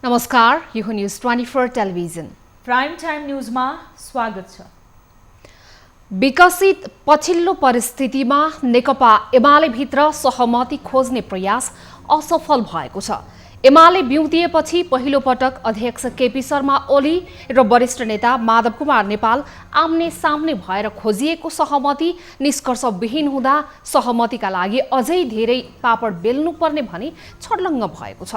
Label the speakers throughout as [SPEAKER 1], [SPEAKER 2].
[SPEAKER 1] नमस्कार, यो news 24 television
[SPEAKER 2] prime time न्यूजमा स्वागत छ।
[SPEAKER 1] विकसित पछिल्लो परिस्थितिमा नेकपा एमाले भित्र सहमति खोज्ने प्रयास असफल भएको छ। एमाले बिउतिएपछि पहिलो पटक अध्यक्ष केपी शर्मा ओली र वरिष्ठ नेता माधव कुमार नेपाल आम्ने सामने भएर खोजिएको सहमति निष्कर्षविहीन हुँदा सहमतिका लागि अझै धेरै पापड बेल्नुपर्ने भनी छर्लङ्ग भएको छ।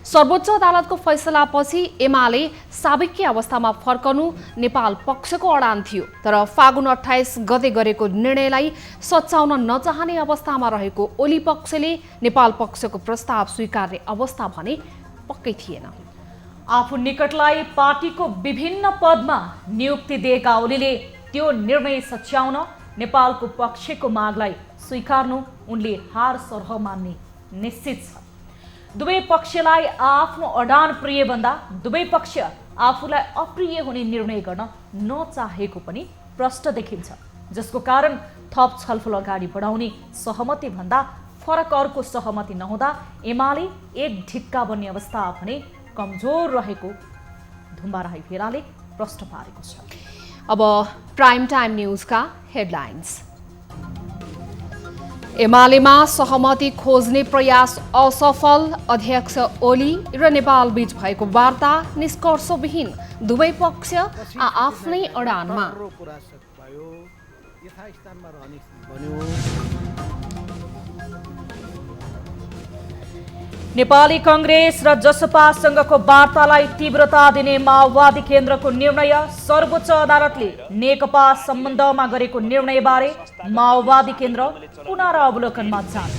[SPEAKER 1] सर्वोच्च अदालतको फैसलापछि एमाले साबिक्य अवस्थामा फर्कनु नेपाल पक्षको अडान थियो, तर फागुन 28 गते गरेको निर्णयलाई सच्याउन नचाहने अवस्थामा रहेको ओली पक्षले नेपाल पक्षको प्रस्ताव स्वीकार्ने अवस्था भने पक्कै थिएन।
[SPEAKER 2] आफू निकटलाई पार्टीको विभिन्न पदमा नियुक्ति दिएका ओलीले त्यो निर्णय सच्याउन नेपालको पक्षको मागलाई स्वीकार्नु उनले हार सरह मान्ने निश्चित छ। दुवै पक्षलाई आफ्नो अडान प्रिय भन्दा दुवै पक्ष आफूलाई अप्रिय हुने निर्णय गर्न नचाहेको पनि प्रष्ट देखिन्छ, जसको कारण थप छलफल अगाडि बढाउने सहमति भन्दा फरक अर्को सहमति नहुँदा एमाले एक ढिक्का बन्ने अवस्था भने कमजोर रहेको धुम्बाराई भेलाले प्रष्ट पारेको छ।
[SPEAKER 1] अब प्राइम टाइम न्यूजका हेडलाइन्स। एमालेमा सहमति खोज्ने प्रयास असफल, अध्यक्ष ओली र नेपाल बीच भएको वार्ता निष्कर्षविहीन, दुवै पक्ष आफ्नै अडानमा।
[SPEAKER 2] नेपाली कांग्रेस र जसपासँगको वार्तालाई तीव्रता दिने माओवादी केन्द्रको निर्णय। सर्वोच्च अदालतले नेकपा सम्बन्धमा गरेको निर्णयबारे माओवादी केन्द्र पुनरावलोकनमा जान्छ।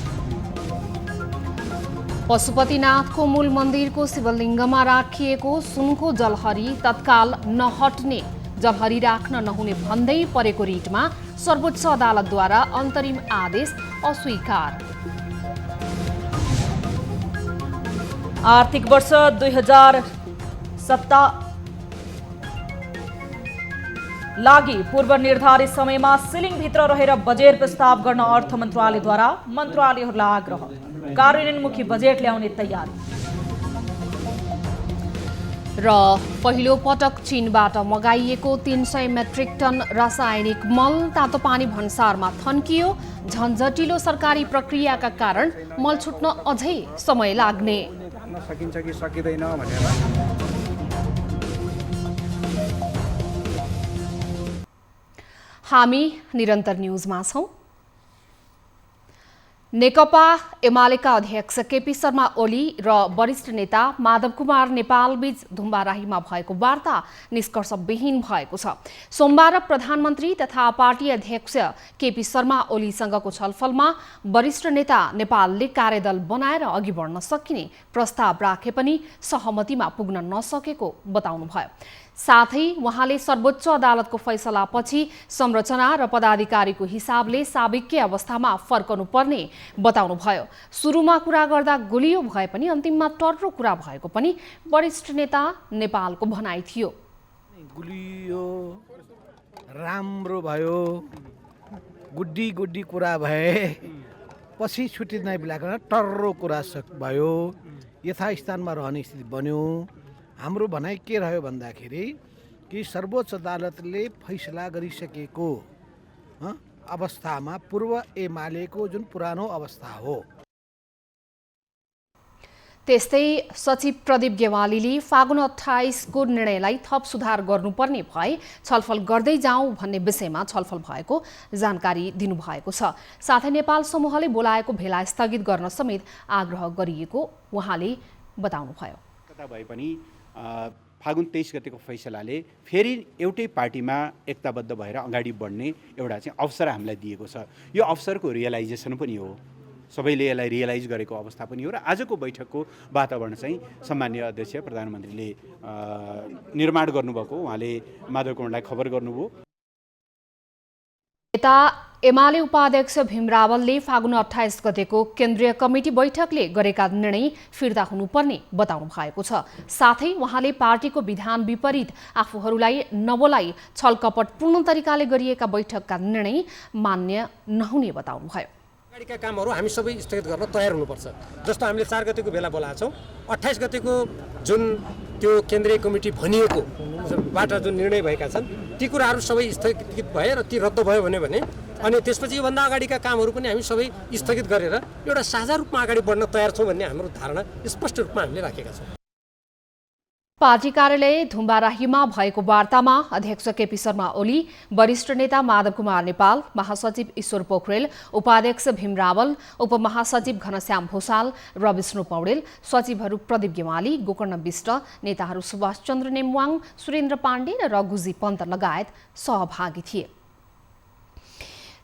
[SPEAKER 1] पशुपतिनाथको मूल मन्दिरको शिवलिङ्गमा राखिएको सुनको जलहरी तत्काल नहट्ने, जलहरी राख्न नहुने भन्दै परेको रिटमा सर्वोच्च अदालतद्वारा अन्तरिम आदेश अस्वीकार।
[SPEAKER 2] आर्थिक वर्ष 2007 लागि पूर्व निर्धारित समयमा सिलिङभित्र रहेर बजेट प्रस्ताव गर्न अर्थ मन्त्रालयद्वारा मन्त्रालयहरूलाई आग्रह, कार्यान्वयनमुखी बजेट ल्याउने तयारी।
[SPEAKER 1] र पहिलो पटक चीनबाट मगाइएको 300 मेट्रिक टन रासायनिक मल तातो पानी भन्सारमा थन्कियो। झन्झटिलो सरकारी प्रक्रियाका कारण मल छुट्न अझै समय लाग्ने।
[SPEAKER 3] सकिन्छ कि सकिँदैन भनेर
[SPEAKER 1] हामी निरन्तर न्यूजमा छौं। नेकपा एमालेका अध्यक्ष केपी शर्मा ओली र वरिष्ठ नेता माधव कुमार नेपाल बीच धुम्बाराहीमा भएको वार्ता निष्कर्षविहीन भएको छ। सोमबार प्रधानमन्त्री तथा पार्टी अध्यक्ष केपी शर्मा ओलीसँगको छलफलमा वरिष्ठ नेता नेपालले कार्यदल बनाएर अघि बढ्न सकिने प्रस्ताव राखे पनि सहमतिमा पुग्न नसकेको बताउनुभयो। साथै उहाँले सर्वोच्च अदालतको फैसलापछि संरचना र पदाधिकारीको हिसाबले साबिक्य अवस्थामा फर्कनुपर्ने बताउनुभयो। सुरुमा कुरा गर्दा गुलियो भए पनि अन्तिममा टर्रो कुरा भएको पनि वरिष्ठ नेता नेपालको भनाइ थियो।
[SPEAKER 3] गुलियो राम्रो भयो, गुड्डी गुड्डी कुरा भए पछि छुट्टी नै बिलाको टर्रो कुरा भयो, यथास्थानमा रहने स्थिति बन्यो। हाम्रो भनाइ के रह्यो भन्दाखेरि कि सर्वोच्च अदालतले फैसला गरिसकेको अवस्थामा पूर्व एमालेको जुन पुरानो अवस्था हो।
[SPEAKER 1] त्यस्तै सचिव प्रदीप गेवालीले फागुन 28 को निर्णयलाई थप सुधार गर्नुपर्ने भए छलफल गर्दै जाउँ भन्ने विषयमा छलफल भएको जानकारी दिनुभएको छ। साथै नेपाल समूहले बोलाएको भेला स्थगित गर्न समेत आग्रह गरिएको उहाँले बताउनुभयो।
[SPEAKER 4] कता भए पनि फागुन 23 गतेको फैसलाले फेरि एउटै पार्टीमा एकताबद्ध भएर अगाडि बढ्ने एउटा चाहिँ अवसर हामीलाई दिएको छ। यो अवसरको रियलाइजेसन पनि हो, सबैले यसलाई रियलाइज गरेको अवस्था पनि हो र आजको बैठकको वातावरण चाहिँ सम्माननीय अध्यक्ष प्रधानमन्त्रीले निर्माण गर्नुभएको उहाँले माधव कुमारलाई खबर गर्नुभयो।
[SPEAKER 1] नेता एमाले उपाध्यक्ष भीम रावलले फागुन 28 गतेको केन्द्रीय कमिटी बैठकले गरेका निर्णय फिर्ता हुनुपर्ने बताउनु भएको छ। साथै उहाँले पार्टीको विधान विपरीत आफूहरूलाई नबोलाई छलकपटपूर्ण तरिकाले गरिएका बैठकका निर्णय मान्य नहुने बताउनुभयो।
[SPEAKER 5] अगाडिका कामहरू हामी सबै स्थगित गर्न तयार हुनुपर्छ। जस्तो हामीले 4 गतेको बेला बोलाएको छौँ, 28 गतेको जुन त्यो केन्द्रीय कमिटी भनिएको बाट जुन निर्णय भएका छन् ती कुराहरू सबै स्थगित भए र ती रद्द भयो भने अनि त्यसपछि योभन्दा अगाडिका कामहरू पनि हामी सबै स्थगित गरेर एउटा साझा रूपमा अगाडि बढ्न तयार छौँ भन्ने हाम्रो धारणा स्पष्ट रूपमा हामीले राखेका छौँ।
[SPEAKER 1] पार्टी कार्यालय धुम्बाराहीमा भएको वार्तामा अध्यक्ष केपी शर्मा ओली, वरिष्ठ नेता माधव कुमार नेपाल, महासचिव ईश्वर पोखरेल, उपाध्यक्ष भीम रावल, उपमहासचिव घनश्याम भूषाल र विष्णु पौडेल, सचिवहरू प्रदीप गेवाली, गोकर्ण विष्ट, नेताहरू सुभाष चन्द्र नेमवाङ, सुरेन्द्र पाण्डे र रघुजी पन्त लगायत सहभागी थिए।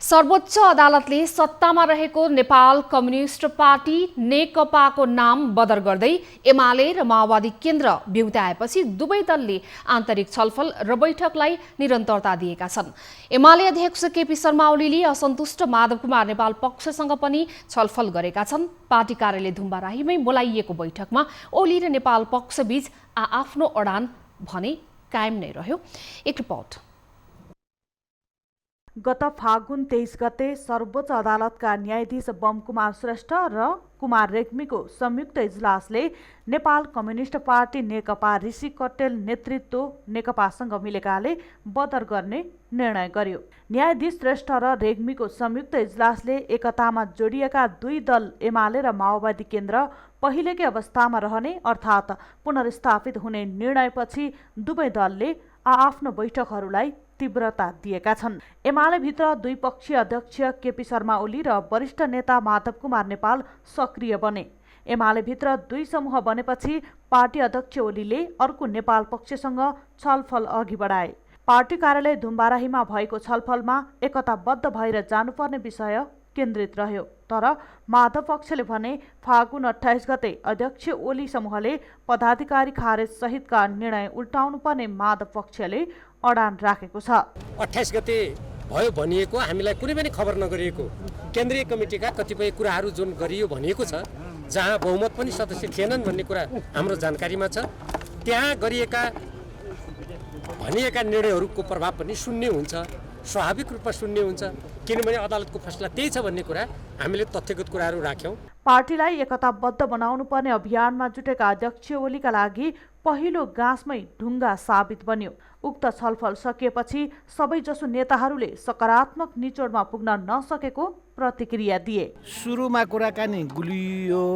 [SPEAKER 1] सर्वोच्च अदालतले सत्तामा रहेको नेपाल कम्युनिस्ट पार्टी नेकपाको नाम बदर गर्दै एमाले र माओवादी केन्द्र बिउत्याएपछि दुवै दलले आन्तरिक छलफल र बैठकलाई निरन्तरता दिएका छन्। एमाले अध्यक्ष केपी शर्मा ओलीले असन्तुष्ट माधव कुमार नेपाल पक्षसँग पनि छलफल गरेका छन्। पार्टी कार्यालय धुम्बाराहीमै बोलाइएको बैठकमा ओली र नेपाल पक्षबीच आफ्नो अडान भने कायम नै रह्यो। एक रिपोर्ट।
[SPEAKER 6] गत फागुन 23 गते सर्वोच्च अदालतका न्यायाधीश बम कुमार श्रेष्ठ र कुमार रेग्मीको संयुक्त इजलासले नेपाल कम्युनिस्ट पार्टी नेकपा ऋषि कट्टेल नेतृत्व नेकपासँग मिलेकाले बदर गर्ने निर्णय गर्यो। न्यायाधीश श्रेष्ठ र रेग्मीको संयुक्त इजलासले एकतामा जोडिएका दुई दल एमाले र माओवादी केन्द्र पहिलेकै अवस्थामा रहने अर्थात् पुनर्स्थापित हुने निर्णयपछि दुवै दलले आआफ्नो बैठकहरूलाई तीव्रता दिएका छन्। एमाले भित्र द्विपक्षीय अध्यक्ष केपी शर्मा ओली र वरिष्ठ नेता माधव कुमार नेपाल सक्रिय बने। एमाले भित्र दुई समूह बनेपछि पार्टी अध्यक्ष ओलीले अर्को नेपाल पक्षसँग छलफल अघि बढाए। पार्टी कार्यालय धुम्बाराहीमा भएको छलफलमा एकताबद्ध भएर जानुपर्ने विषय केन्द्रित रह्यो। तर माधव पक्षले भने फागुन 28 गते अध्यक्ष ओली समूहले पदाधिकारी खारेज सहितका निर्णय उल्टाउनुपर्ने माधव पक्षले अडान राखेको छ।
[SPEAKER 5] 28 गते भयो भनिएको हामीलाई कुनै पनि खबर नगरिएको केन्द्रीय कमिटीका कतिपय कुराहरू जुन गरियो भनिएको छ, जहाँ बहुमत पनि सदस्य थिएनन् भन्ने कुरा हाम्रो जानकारीमा छ, त्यहाँ गरिएका भनिएका निर्णयहरूको प्रभाव पनि शून्य हुन्छ, स्वाभाविक रूपमा शून्य हुन्छ, किनभने अदालतको फैसला त्यही छ भन्ने कुरा हामीले तथ्यगत कुराहरू राख्यौँ।
[SPEAKER 6] पार्टीलाई एकताबद्ध बनाउनु पर्ने अभियानमा जुटेका अध्यक्ष ओलीका लागि पहिलो गाँसमै ढुङ्गा साबित बन्यो। उक्त छलफल सकिएपछि सबैजसो नेताहरूले सकारात्मक निचोडमा पुग्न नसकेको प्रतिक्रिया दिए।
[SPEAKER 3] सुरुमा कुराकानी गुलियो,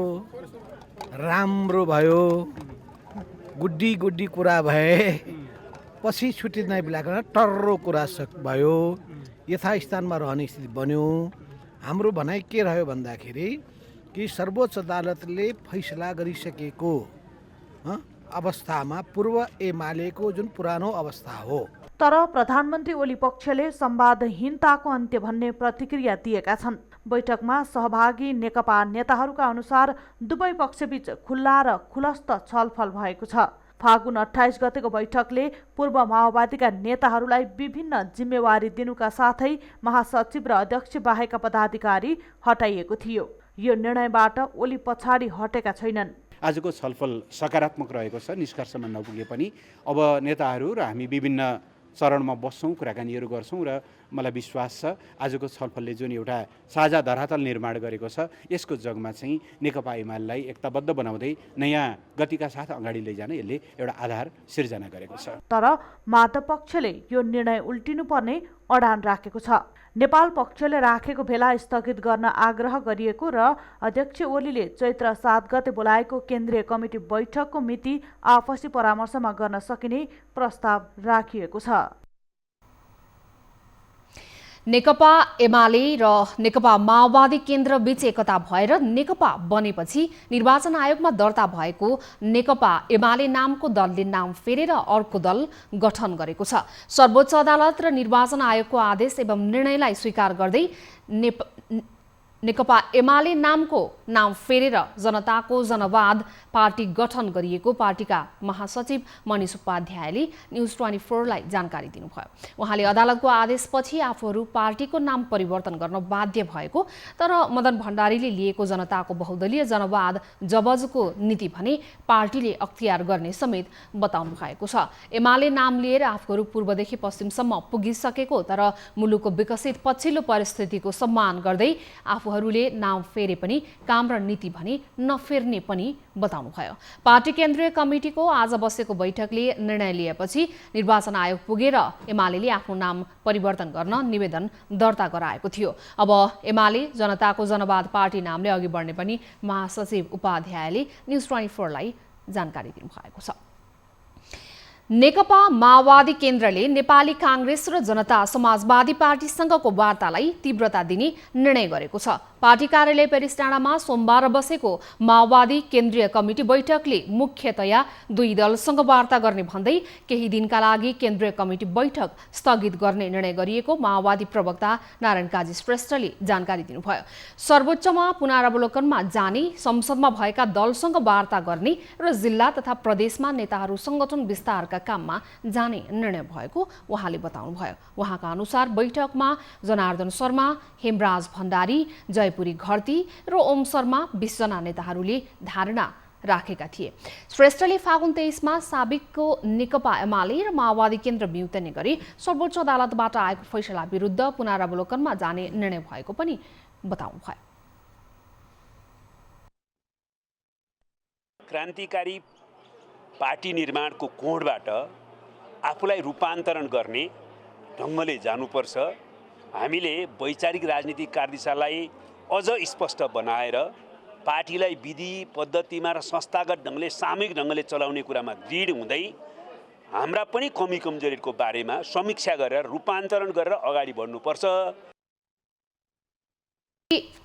[SPEAKER 3] राम्रो भयो, गुड्डी गुड्डी कुरा भए, पछि छुट्टी नै बिलाकन टर्रो कुरा भयो, यथास्थानमा रहने स्थिति बन्यो। हाम्रो भनाइ के रह्यो भन्दाखेरि कि सर्वोच्च अदालतले फैसला गरिसकेको अवस्थामा पूर्व एमालेको जुन पुरानो अवस्था हो।
[SPEAKER 6] तर प्रधानमन्त्री ओली पक्षले संवादहीनताको अन्त्य भन्ने प्रतिक्रिया दिएका छन्। बैठकमा सहभागी नेकपा नेताहरूका अनुसार दुवै पक्षबीच खुल्ला र खुलस्त छलफल भएको छ। फागुन 28 गतेको बैठकले पूर्व माओवादीका नेताहरूलाई विभिन्न जिम्मेवारी दिनुका साथै महासचिव र अध्यक्ष बाहेकका पदाधिकारी हटाइएको थियो। यो निर्णयबाट ओली पछाडि हटेका छैनन्।
[SPEAKER 4] आजको छलफल सकारात्मक रहेको छ, निष्कर्षमा नपुगे पनि अब नेताहरू र हामी विभिन्न चरणमा बस्छौँ, कुराकानीहरू गर्छौँ र मलाई विश्वास छ आजको छलफलले जुन एउटा साझा धरातल निर्माण गरेको छ यसको जगमा चाहिँ नेकपा एमालेलाई एकताबद्ध बनाउँदै नयाँ गतिका साथ अगाडि लैजान यसले एउटा आधार सिर्जना गरेको छ।
[SPEAKER 6] तर माधव पक्षले यो निर्णय उल्टिनुपर्ने अडान राखेको छ। नेपाल पक्षले राखेको भेला स्थगित गर्न आग्रह गरिएको र अध्यक्ष ओलीले चैत्र 7 गते बोलाएको केन्द्रीय कमिटी बैठकको मिति आपसी परामर्शमा गर्न सकिने प्रस्ताव राखिएको छ।
[SPEAKER 1] नेकपा एमाले र नेकपा माओवादी केन्द्र बीच एकता भएर नेकपा बनेपछि निर्वाचन आयोगमा दर्ता भएको नेकपा एमाले नामको दलले नाम फेरेर अर्को दल गठन गरेको छ। सर्वोच्च अदालत र निर्वाचन आयोगको आदेश एवं निर्णयलाई स्वीकार गर्दै नेकपा एमाले नामको नाम फेरेर जनताको जनवाद पार्टी गठन गरिएको पार्टीका महासचिव मनिष उपाध्यायले न्युज 24लाई जानकारी दिनुभयो। उहाँले अदालतको आदेशपछि आफूहरू पार्टीको नाम परिवर्तन गर्न बाध्य भएको, तर मदन भण्डारीले लिएको जनताको बहुदलीय जनवाद जबजको नीति भने पार्टीले अख्तियार गर्ने समेत बताउनु भएको छ। एमाले नाम लिएर आफूहरू पूर्वदेखि पश्चिमसम्म पुगिसकेको तर मुलुकको विकसित पछिल्लो परिस्थितिको सम्मान गर्दै आफूहरूले नाम फेरे पनि काम र नीति भने नफेर्ने पनि बताउनुभयो। पार्टी केन्द्रीय कमिटीको आज बसेको बैठकले निर्णय लिएपछि निर्वाचन आयोग पुगेर एमाले आफ्नो नाम परिवर्तन गर्न निवेदन दर्ता गराएको थियो। अब एमाले जनताको जनवाद पार्टी नामले अघि बढ्ने पनि महासचिव उपाध्यायले न्युज 24 लाई जानकारी दिनुभएको छ। नेकपा माओवादी केन्द्रले नेपाली कांग्रेस र जनता समाजवादी पार्टीसँगको वार्तालाई तीव्रता दिने निर्णय गरेको छ। पार्टी कार्यालय पेरिस डाँडामा सोमबार बसेको माओवादी केन्द्रीय कमिटी बैठकले मुख्यतया दुई दलसँग वार्ता गर्ने भन्दै केही दिनका लागि केन्द्रीय कमिटी बैठक स्थगित गर्ने निर्णय गरिएको माओवादी प्रवक्ता नारायण काजी श्रेष्ठले जानकारी दिनुभयो। सर्वोच्चमा पुनरावलोकनमा जाने, संसदमा भएका दलसँग वार्ता गर्ने र जिल्ला तथा प्रदेशमा नेताहरू संगठन विस्तारका काममा जाने निर्णय भएको उहाँले बताउनुभयो। उहाँका अनुसार बैठकमा जनार्दन शर्मा, हेमराज भण्डारी, जयपुरी घरती र ओम शर्मा 20 जना नेताहरूले धारणा राखेका थिए। श्रेष्ठले फागुन 23 मा साबिकको नेकपा एमाले र माओवादी केन्द्र म्युतने गरी सर्वोच्च अदालतबाट आएको फैसला विरुद्ध पुनरावलोकनमा जाने निर्णय भएको पनि बताउनुभयो।
[SPEAKER 7] क्रान्तिकारी पार्टी निर्माणको कोणबाट आफूलाई रूपान्तरण गर्ने ढङ्गले जानुपर्छ। हामीले वैचारिक राजनीतिक कार्यदिशालाई अझ स्पष्ट बनाएर पार्टीलाई विधि पद्धतिमा र संस्थागत ढङ्गले सामूहिक ढङ्गले चलाउने कुरामा दृढ हुँदै हाम्रा पनि कमी कमजोरीको बारेमा समीक्षा गरेर रूपान्तरण गरेर अगाडि बढ्नुपर्छ।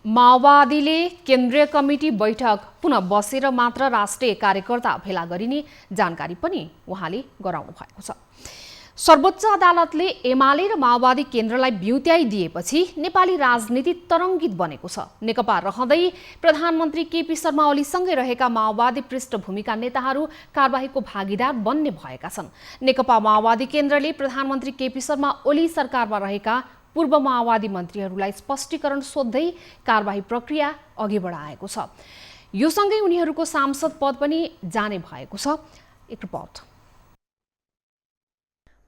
[SPEAKER 1] माओवादीले केन्द्रीय कमिटी बैठक पुनः बसेर मात्र राष्ट्रिय कार्यकर्ता भेला गरिने जानकारी पनि उहाँले गराउनु भएको छ। सर्वोच्च अदालतले एमाले र माओवादी केन्द्रलाई ब्युत्याइदिएपछि नेपाली राजनीति तरङ्गित बनेको छ। नेकपा रहँदै प्रधानमन्त्री केपी शर्मा ओलीसँगै रहेका माओवादी पृष्ठभूमिका नेताहरू कारबाहीको भागीदार बन्ने भएका छन्। नेकपा माओवादी केन्द्रले प्रधानमन्त्री केपी शर्मा ओली सरकारमा रहेका पूर्व माओवादी मन्त्रीहरूलाई स्पष्टीकरण सोध्दै कारबाही प्रक्रिया अघि बढाएको छ। यो सँगै उनीहरूको सांसद पद पनि जाने भएको छ। एक रिपोर्ट।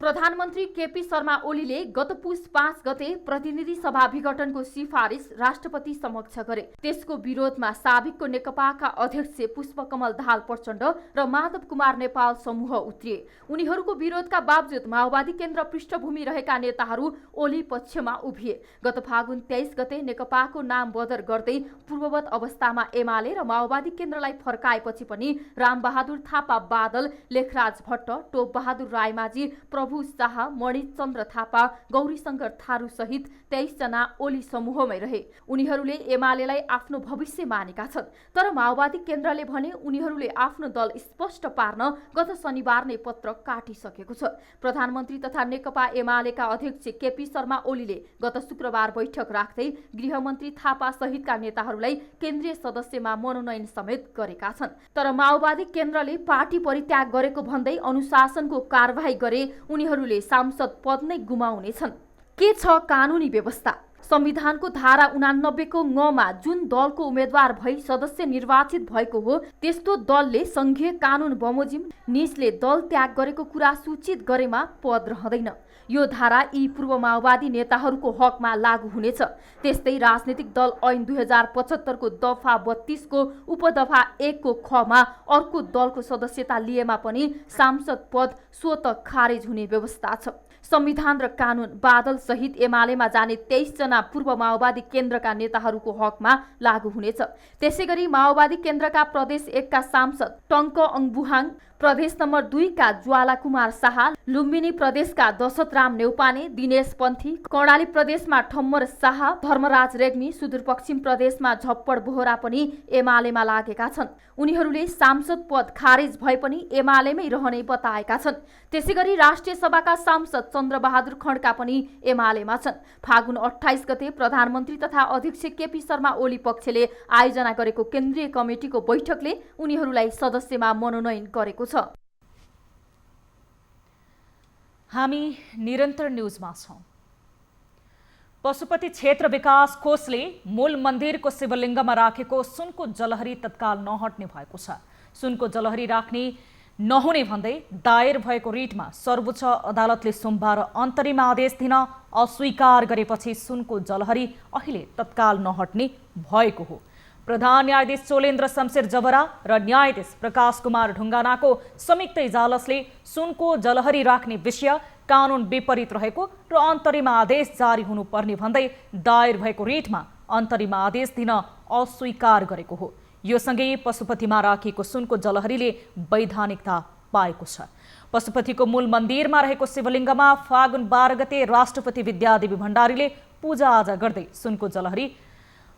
[SPEAKER 8] प्रधानमन्त्री केपी शर्मा ओलीले गत पुस 5 गते प्रतिनिधि सभा विघटनको सिफारिस राष्ट्रपति समक्ष गरे। त्यसको विरोधमा साबिकको नेकपाका अध्यक्ष पुष्पकमल दाहाल प्रचण्ड र माधव कुमार नेपाल समूह उत्रिए। उनीहरूको विरोधका बावजुद माओवादी केन्द्र पृष्ठभूमि रहेका नेताहरू ओली पक्षमा उभिए। गत फागुन 23 गते नेकपाको नाम बदर गर्दै पूर्ववत अवस्थामा एमाले र माओवादी केन्द्रलाई फर्काएपछि पनि रामबहादुर थापा बादल, लेखराज भट्ट, टोप बहादुर रायमाझी, प्रभु शाह, मणिचन्द्र थापा, गौरीशंकर थारू सहित 23 जना ओली समूहमै रहे। उनीहरूले एमालेलाई आफ्नो भविष्य मानेका छन्। तर माओवादी केन्द्रले भने उनीहरूले आफ्नो दल स्पष्ट पार्न गत शनिबार नै पत्र काटिसकेको छ। प्रधानमन्त्री तथा नेकपा एमालेका अध्यक्ष केपी शर्मा ओलीले गत शुक्रबार बैठक राख्दै गृहमन्त्री थापा सहितका नेताहरूलाई केन्द्रीय सदस्यमा मनोनयन समेत गरेका छन्। तर माओवादी केन्द्रले पार्टी परित्याग गरेको भन्दै अनुशासनको कारबाही गरे उनीहरूले सांसद पद नै गुमाउनेछन्। के छ कानुनी व्यवस्था? संविधानको धारा 89 को ङमा जुन दलको उम्मेद्वार भई सदस्य निर्वाचित भएको हो त्यस्तो दलले संघीय कानुन बमोजिम निजले दल त्याग गरेको कुरा सूचित गरेमा पद रहँदैन। यो धारा यी पूर्व माओवादी नेताहरूको हकमा लागू हुनेछ। त्यस्तै राजनीतिक दल ऐन 2075 को दफा 32 को उपदफा 1 को खमा अर्को दलको सदस्यता लिएमा पनि सांसद पद स्वतः खारेज हुने व्यवस्था छ। संविधान र कानुन बादल सहित एमालेमा जाने 23 जना पूर्व माओवादी केन्द्रका नेताहरूको हकमा लागू हुनेछ। त्यसैगरी माओवादी केन्द्रका प्रदेश 1 का सांसद टङ्क अङबुहाङ, प्रदेश नम्बर 2 का ज्वाला कुमार शाह, लुम्बिनी प्रदेशका दशरथराम नेउपाने, दिनेश पन्थी, कर्णाली प्रदेशमा ठम्मर शाह, धर्मराज रेग्मी, सुदूरपश्चिम प्रदेशमा झप्पड बोहरा पनि एमालेमा लागेका छन्। उनीहरूले सांसद पद खारेज भए पनि एमालेमै रहने बताएका छन्। त्यसैगरी राष्ट्रिय सभाका सांसद चन्द्रबहादुर खड्का पनि एमालेमा छन्। फागुन 28 गते प्रधानमन्त्री तथा अध्यक्ष केपी शर्मा ओली पक्षले आयोजना गरेको केन्द्रीय कमिटीको बैठकले उनीहरूलाई सदस्यमा मनोनयन गरेको छ।
[SPEAKER 2] हामी निरन्तर न्यूजमा छौं। पशुपति क्षेत्र विकास कोषले मूल मन्दिरको शिवलिङ्गमा राखेको सुनको जलहरी तत्काल नहट्ने भएको छ। सुनको जलहरी राख्ने नहुने भन्दै दायर भएको रिटमा सर्वोच्च अदालतले सोमबार अन्तरिम आदेश दिन अस्वीकार गरेपछि सुनको जलहरी अहिले तत्काल नहट्ने भएको हो। प्रधान न्यायाधीश चोलेन्द्र शमशेर जबरा र न्यायाधीश प्रकाश कुमार ढुङ्गानाको संयुक्त इजलासले सुनको जलहरी राख्ने विषय कानुन विपरीत रहेको र अन्तरिम आदेश जारी हुनुपर्ने भन्दै दायर भएको रिटमा अन्तरिम आदेश दिन अस्वीकार गरेको हो। यो सँगै पशुपतिमा राखिएको सुनको जलहरीले वैधानिकता पाएको छ। पशुपतिको मूल मन्दिरमा रहेको शिवलिङ्गमा फागुन 12 गते राष्ट्रपति विद्यादेवी भण्डारीले पूजाआजा गर्दै सुनको जलहरी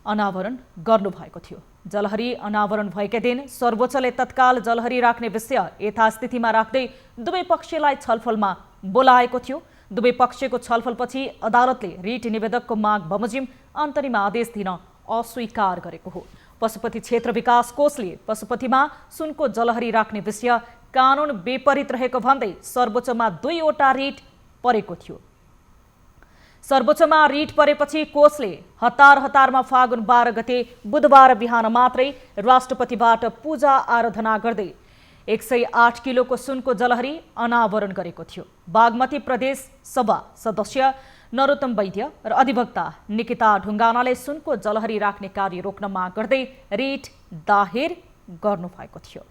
[SPEAKER 2] अनावरण गर्नुभएको थियो। जलहरी अनावरण भएकै दिन सर्वोच्चले तत्काल जलहरी राख्ने विषय यथास्थितिमा राख्दै दुवै पक्षलाई छलफलमा बोलाएको थियो। दुवै पक्षको छलफलपछि अदालतले रिट निवेदकको माग बमोजिम अन्तरिम आदेश दिन अस्वीकार गरेको हो। पशुपति क्षेत्र विकास कोषले पशुपतिमा सुनको जलहरी राख्ने विषय कानुन विपरीत रहेको भन्दै सर्वोच्चमा 2वटा रिट परेको थियो। सर्वोच्चमा रिट परेपछि कोषले हतारमा फागुन 12 गते बुधबार बिहान मात्रै राष्ट्रपतिबाट पूजा आराधना गर्दै 108 किलोको सुनको जलहरी अनावरण गरेको थियो। बागमती प्रदेश सभा सदस्य नरोत्तम वैद्य र अधिवक्ता निकिता ढुङ्गानाले सुनको जलहरी राख्ने कार्य रोक्न माग गर्दै रिट दायर गर्नुभएको थियो।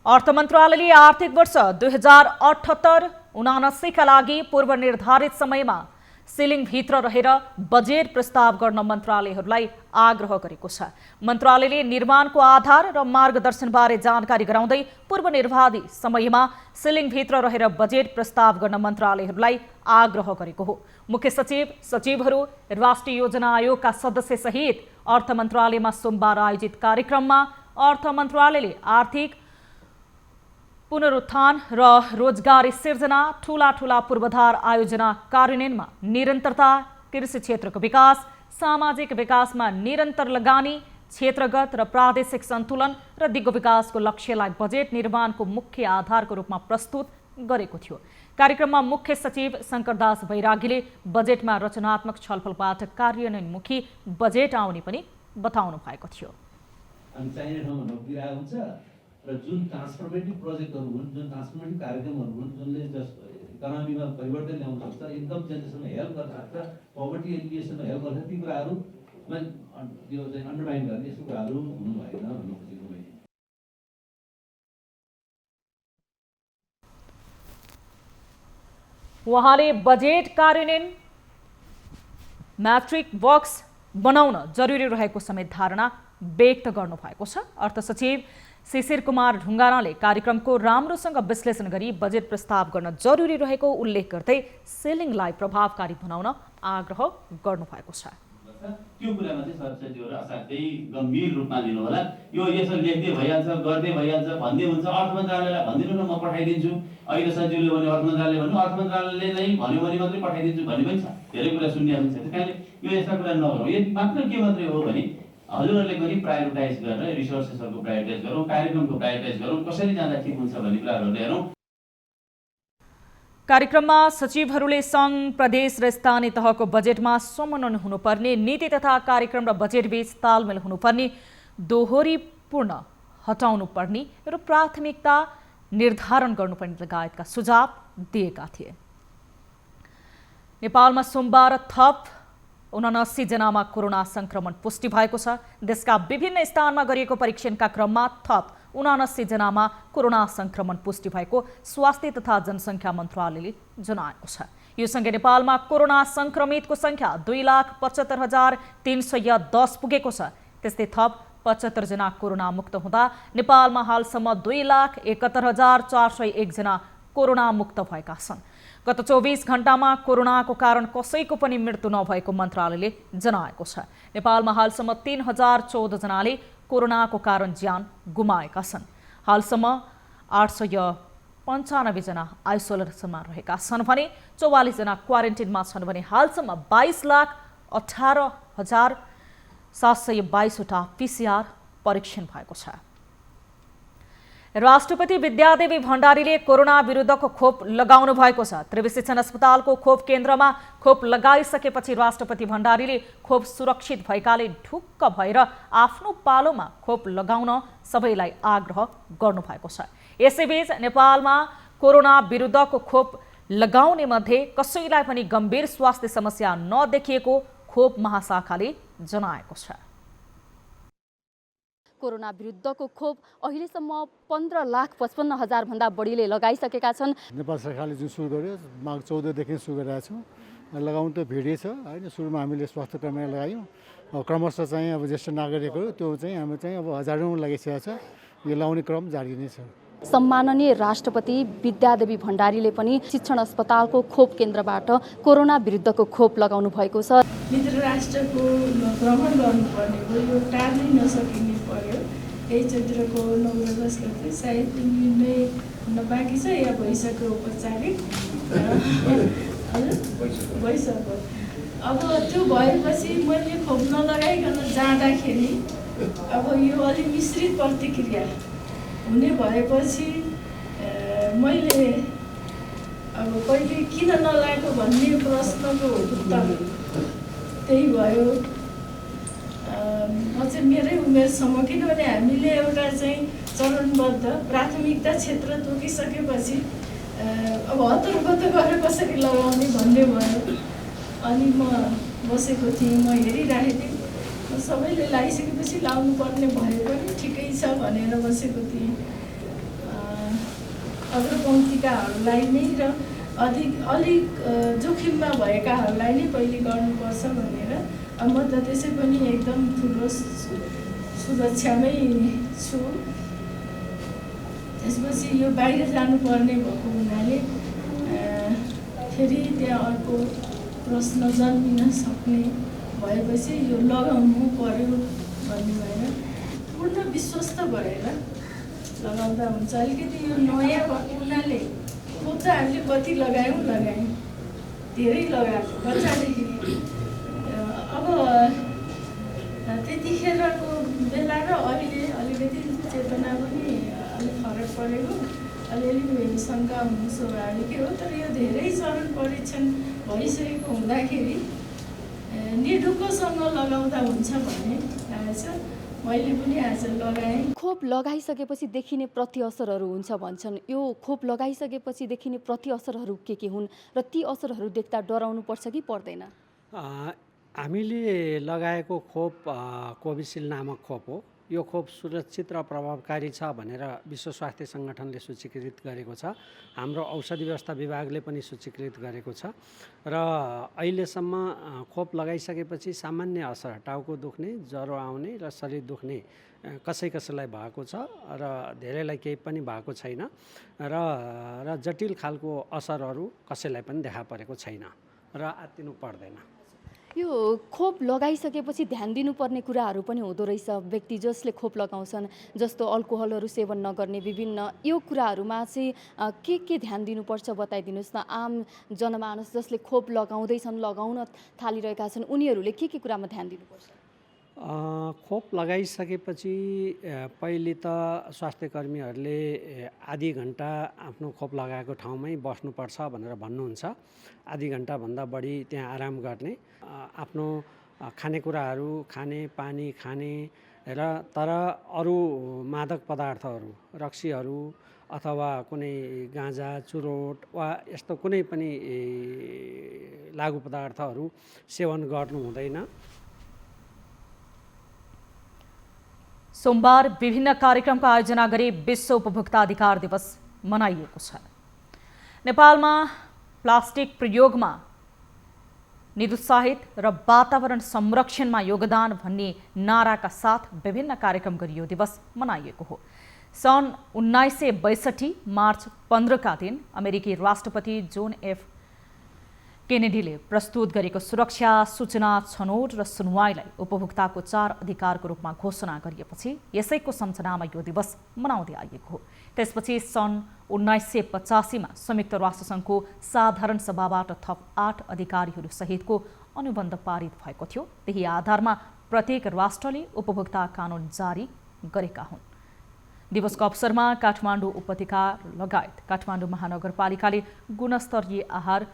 [SPEAKER 2] अर्थ मन्त्रालयले आर्थिक वर्ष 2078-79 का लागि पूर्व निर्धारित समयमा सिलिङभित्र रहेर बजेट प्रस्ताव गर्न मन्त्रालयहरूलाई आग्रह गरेको छ। मन्त्रालयले निर्माणको आधार र मार्गदर्शनबारे जानकारी गराउँदै पूर्व निर्धारित समयमा सिलिङभित्र रहेर बजेट प्रस्ताव गर्न मन्त्रालयहरूलाई आग्रह गरेको हो। मुख्य सचिव, सचिवहरू, राष्ट्रिय योजना आयोगका सदस्य सहित अर्थ मन्त्रालयमा सोमबार आयोजित कार्यक्रममा अर्थ मन्त्रालयले आर्थिक पुनरुत्थान र रोजगारी सिर्जना, ठूला पूर्वाधार आयोजना कार्यान्वयनमा निरन्तरता, कृषि क्षेत्रको विकास, सामाजिक विकासमा निरन्तर लगानी, क्षेत्रगत र प्रादेशिक सन्तुलन र दिगो विकासको लक्ष्यलाई बजेट निर्माणको मुख्य आधारको रूपमा प्रस्तुत गरेको थियो। कार्यक्रममा मुख्य सचिव शंकरदास बैरागीले बजेटमा रचनात्मक छलफलबाट कार्यान्वयनमुखी बजेट आउने पनि बताउनु भएको थियो।
[SPEAKER 9] र जुन ट्रान्सफर्मेटिभ प्रोजेक्टहरू हुन्, जुन ट्रान्सफर्मेटिभ कार्यक्रमहरू हुन्, जुनले इकोनोमीमा परिवर्तन ल्याउन सक्छ, इन्कम जेनेरेसनमा हेल्प गर्न सक्छ, पोभर्टी एलिमिनेसनमा हेल्प गर्न सक्छ, ती कुराहरूमा यो चाहिँ अन्डरमाइन गर्ने यस्तो कुराहरू हुनु भएन भन्नु खोजेको मैले।
[SPEAKER 2] उहाँले बजेट कार्यान्वयन म्याट्रिक बक्स बनाउन जरुरी रहेको समेत धारणा व्यक्त गर्नुभएको छ। अर्थ सचिव शिशिर कुमार ढुङ्गानाले कार्यक्रमको राम्रोसँग विश्लेषण गरी बजेट प्रस्ताव गर्न जरुरी रहेको उल्लेख गर्दै सेलिङलाई प्रभावकारी बनाउन आग्रह गर्नुभएको छ।
[SPEAKER 10] त्यो कुरामा चाहिँ सरसचिवहरू असाध्यै गम्भीर रूपमा लिनु होला। यो यसो लेख्दै भइहाल्छ, गर्दै भइहाल्छ, भन्दै हुन्छ, अर्थ मन्त्रालयलाई भनिदिनु न, म पठाइदिन्छु। अहिले सचिवले भने अर्थ मन्त्रालयले भन्नु, अर्थ मन्त्रालयले नै भन्यो भने मात्रै पठाइदिन्छु भन्ने पनि छ। धेरै कुरा सुनिएको छ। त्यस कारणले यो यस्ता कुरा नगरौँ। यो मात्र के मात्रै हो भने हजुरहरूले पनि प्रायोरिटाइज गरेर रिसोर्सेसहरूको प्रायोरिटाइज गरौँ, कार्यक्रमको प्रायोरिटाइज गरौँ, कसरी जाँदा ठिक हुन्छ भन्ने कुराहरू हेरौँ।
[SPEAKER 2] कार्यक्रममा सचिवहरूले सङ्घ, प्रदेश र स्थानीय तहको बजेटमा समन्वय हुनुपर्ने, नीति तथा कार्यक्रम र बजेटबीच तालमेल हुनुपर्ने, दोहोरीपूर्ण हटाउनुपर्ने र प्राथमिकता निर्धारण गर्नुपर्ने लगायतका सुझाव दिएका थिए। नेपालमा सोमबार थप 79 जनामा कोरोना संक्रमण पुष्टि भएको छ। देशका विभिन्न स्थानमा गरिएको परीक्षणका क्रममा थप 79 जनामा कोरोना संक्रमण पुष्टि भएको स्वास्थ्य तथा जनसङ्ख्या मन्त्रालयले जनाएको छ। यो सँगै नेपालमा कोरोना संक्रमितको संख्या 2,75,310 पुगेको छ। त्यस्तै थप 75 जना कोरोना मुक्त हुँदा नेपालमा हालसम्म 2,71,401 जना कोरोना मुक्त भएका छन्। गत 24 घण्टामा कोरोनाको कारण कसैको पनि मृत्यु नभएको मन्त्रालयले जनाएको छ। नेपालमा हालसम्म 3014 जनाले कोरोनाको कारण ज्यान गुमाएका छन्। हालसम्म 895 जना आइसोलेसनमा रहेका छन् भने 44 जना क्वारेन्टिनमा छन् भने हालसम्म 22,18,722 वटा PCR परीक्षण भएको छ। राष्ट्रपति विद्यादेवी भण्डारीले कोरोना विरुद्धको खोप लगाउनु भएको छ। त्रिवी शिक्षण अस्पतालको खोप केन्द्रमा खोप लगाइसकेपछि राष्ट्रपति भण्डारीले खोप सुरक्षित भएकाले ढुक्क भएर आफ्नो पालोमा खोप लगाउन सबैलाई आग्रह गर्नुभएको छ। यसैबीच नेपालमा कोरोना विरुद्धको खोप लगाउने मध्ये कसैलाई पनि गम्भीर स्वास्थ्य समस्या नदेखिएको खोप महाशाखाले जनाएको छ।
[SPEAKER 8] कोरोना विरुद्धको खोप अहिलेसम्म 15,55,000 भन्दा बढीले लगाइसकेका छन्।
[SPEAKER 11] नेपाल सरकारले जुन सुरु गर्यो माघ 14 देखि सुरु गरिरहेका छौँ। लगाउनु त भिडै छ हैन। सुरुमा हामीले स्वास्थ्य कर्मीलाई लगायौँ। क्रमशः चाहिँ अब ज्येष्ठ नागरिकहरू त्यो चाहिँ हामी चाहिँ अब हजारौँ लगाइसकेको छ। यो लगाउने क्रम जारी नै छ।
[SPEAKER 8] सम्माननीय राष्ट्रपति विद्यादेवी भण्डारीले पनि शिक्षण अस्पतालको खोप केन्द्रबाट कोरोना विरुद्धको खोप लगाउनु भएको छ।
[SPEAKER 12] मित्र राष्ट्रको भ्रमण गर्नुपर्ने हो, यो टार्नै नसकिने पर्यो। यही चैत्रको 9 र 10 गते सायद 3 दिन नै हुन बाँकी छ या भइसक्यो औपचारिक भइसक्यो। अब त्यो भएपछि मैले खोप नलगाइकन जाँदाखेरि अब यो अलि मिश्रित प्रतिक्रिया हुने भएपछि मैले अब कहिले किन नलागेको भन्ने प्रश्नको उत्तर त्यही भयो। म चाहिँ मेरै उमेरसम्म, किनभने हामीले एउटा चाहिँ चरणबद्ध प्राथमिकता क्षेत्र तोकिसकेपछि अब हतरपत्त गरेर कसरी लगाउने भन्ने भयो। अनि म बसेको थिएँ, म हेरिरहेको थिएँ। सबैले लगाइसकेपछि लाउनु पर्ने भए पनि ठिकै छ भनेर बसेको थिएँ। अग्रपङ्क्तिकाहरूलाई नै र अलिक जोखिममा भएकाहरूलाई नै पहिले गर्नुपर्छ भनेर म त त्यसै पनि एकदम ठुलो सुरक्षामै छु। त्यसपछि यो बाहिर जानुपर्ने भएको हुनाले फेरि त्यहाँ अर्को प्रश्न जन्मिन सक्ने भएपछि यो लगाउनु पर्यो भन्ने भएर पूर्ण विश्वस्त भएर लगाउँदा हुन्छ। अलिकति यो नयाँ भएको हुनाले खोप त हामीले कति लगायौँ धेरै लगाएको बच्चादेखि। अब त्यतिखेरको बेला र अहिले अलिकति चेतना पनि अलिक फरक परेको, अलिअलि शङ्का हुनु स्वाभाविकै हो। तर यो धेरै चरण परीक्षण भइसकेको हुँदाखेरि निर्ढुक्कसँग लगाउँदा हुन्छ भन्ने लागेछ। मैले पनि आज लगाएँ।
[SPEAKER 8] खोप लगाइसकेपछि देखिने प्रति असरहरू हुन्छ भन्छन्। यो खोप लगाइसकेपछि देखिने प्रति असरहरू के हुन् र ती असरहरू देख्दा डराउनु पर्छ कि पर्दैन?
[SPEAKER 13] हामीले लगाएको खोप कोभिसिल्ड नामक खोप हो। यो खोप सुरक्षित र प्रभावकारी छ भनेर विश्व स्वास्थ्य सङ्गठनले सूचीकृत गरेको छ। हाम्रो औषधि व्यवस्था विभागले पनि सूचीकृत गरेको छ। र अहिलेसम्म खोप लगाइसकेपछि सामान्य असर, टाउको दुख्ने, ज्वरो आउने र शरीर दुख्ने कसैलाई भएको छ र धेरैलाई केही पनि भएको छैन र जटिल खालको असरहरू कसैलाई पनि देखा परेको छैन र आत्तिनु पर्दैन।
[SPEAKER 8] यो खोप लगाइसकेपछि ध्यान दिनुपर्ने कुराहरू पनि हुँदो रहेछ। व्यक्ति जसले खोप लगाउँछन्, जस्तो अल्कोहलहरू सेवन नगर्ने, विभिन्न यो कुराहरूमा चाहिँ के ध्यान दिनुपर्छ बताइदिनुहोस् न। आम जनमानस जसले खोप लगाउन थालिरहेका छन् उनीहरूले के कुरामा ध्यान दिनुपर्छ?
[SPEAKER 13] खोप लगाइसकेपछि पहिले त स्वास्थ्यकर्मीहरूले आधी घन्टा आफ्नो खोप लगाएको ठाउँमै बस्नुपर्छ भनेर भन्नुहुन्छ। आधी घन्टाभन्दा बढी त्यहाँ आराम गर्ने, आफ्नो खानेकुराहरू खाने, पानी खाने र तर अरू मादक पदार्थहरू, रक्सीहरू अथवा कुनै गाँजा, चुरोट वा यस्तो कुनै पनि लागु पदार्थहरू सेवन गर्नु हुँदैन।
[SPEAKER 2] सोमबार विभिन्न कार्यक्रमका आयोजना गरी विश्व उपभोक्ता अधिकार दिवस मनाइएको छ। नेपालमा प्लास्टिक प्रयोगमा निरुत्साहित र वातावरण संरक्षणमा योगदान भन्ने नाराका साथ विभिन्न कार्यक्रम गरी यो दिवस मनाइएको हो। सन् 1962 मार्च 15 का दिन अमेरिकी राष्ट्रपति जोन एफ केनेडीले प्रस्तुत गरेको सुरक्षा, सूचना, छनौट र सुनवाईलाई उपभोक्ताको 4 अधिकारको रूपमा घोषणा गरिएपछि यसैको सम्झनामा यो दिवस मनाउँदै आइएको हो। त्यसपछि सन् 1985 मा संयुक्त राष्ट्रसङ्घको साधारण सभाबाट थप 8 अधिकारीहरू सहितको अनुबन्ध पारित भएको थियो। त्यही आधारमा प्रत्येक राष्ट्रले उपभोक्ता कानुन जारी गरेका हुन्। दिवसको अवसरमा काठमाडौँ उपत्यका लगायत काठमाडौँ महानगरपालिकाले गुणस्तरीय आहार,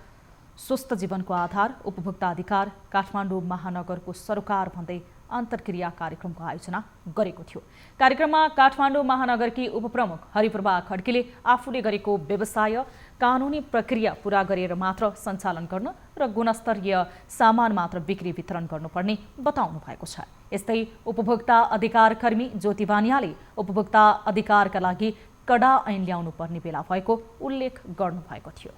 [SPEAKER 2] स्वस्थ जीवनको आधार, उपभोक्ता अधिकार, काठमाडौँ महानगरको सरोकार भन्दै अन्तर्क्रिया कार्यक्रमको आयोजना गरेको थियो। कार्यक्रममा काठमाडौँ महानगरकी उपप्रमुख हरिप्रभा खड्कीले आफूले गरेको व्यवसाय कानुनी प्रक्रिया पूरा गरेर मात्र सञ्चालन गर्न र गुणस्तरीय सामान मात्र बिक्री वितरण गर्नुपर्ने बताउनु भएको छ। यस्तै उपभोक्ता अधिकार कर्मी ज्योति बानियाले उपभोक्ता अधिकारका लागि कडा ऐन ल्याउनु पर्ने बेला भएको उल्लेख गर्नुभएको थियो।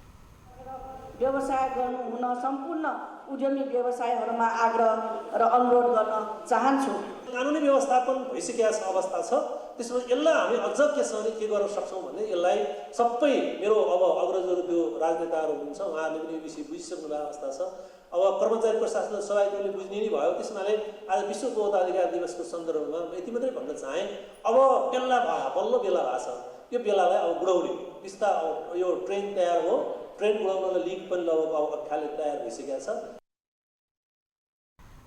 [SPEAKER 14] व्यवसाय गर्नु हुन सम्पूर्ण उद्यमी व्यवसायहरूमा आग्रह र अनुरोध गर्न चाहन्छु।
[SPEAKER 15] कानुनी व्यवस्थापन भइसकेको अवस्था छ, त्यसमा यसलाई हामी अझ केसरी के गर्न सक्छौँ भने यसलाई सबै मेरो अब अग्रजहरू त्यो राजनेताहरू हुनुहुन्छ, उहाँहरूले पनि यो विषय बुझिसक्नु भएको अवस्था छ। अब कर्मचारी प्रशासन सहयोगले बुझ्ने नै भयो। त्यसमाले आज विश्व उपभोक्ता अधिकार दिवसको सन्दर्भमा यति मात्रै भन्न चाहेँ, अब बल्ल बेला भएको छ, यो बेलालाई अब बुढाउने बिस्ता यो ट्रेन तयार हो, ट्रेन बुढाउनलाई लिग पनि लगभग अब अख्याले तयार भइसकेको छ।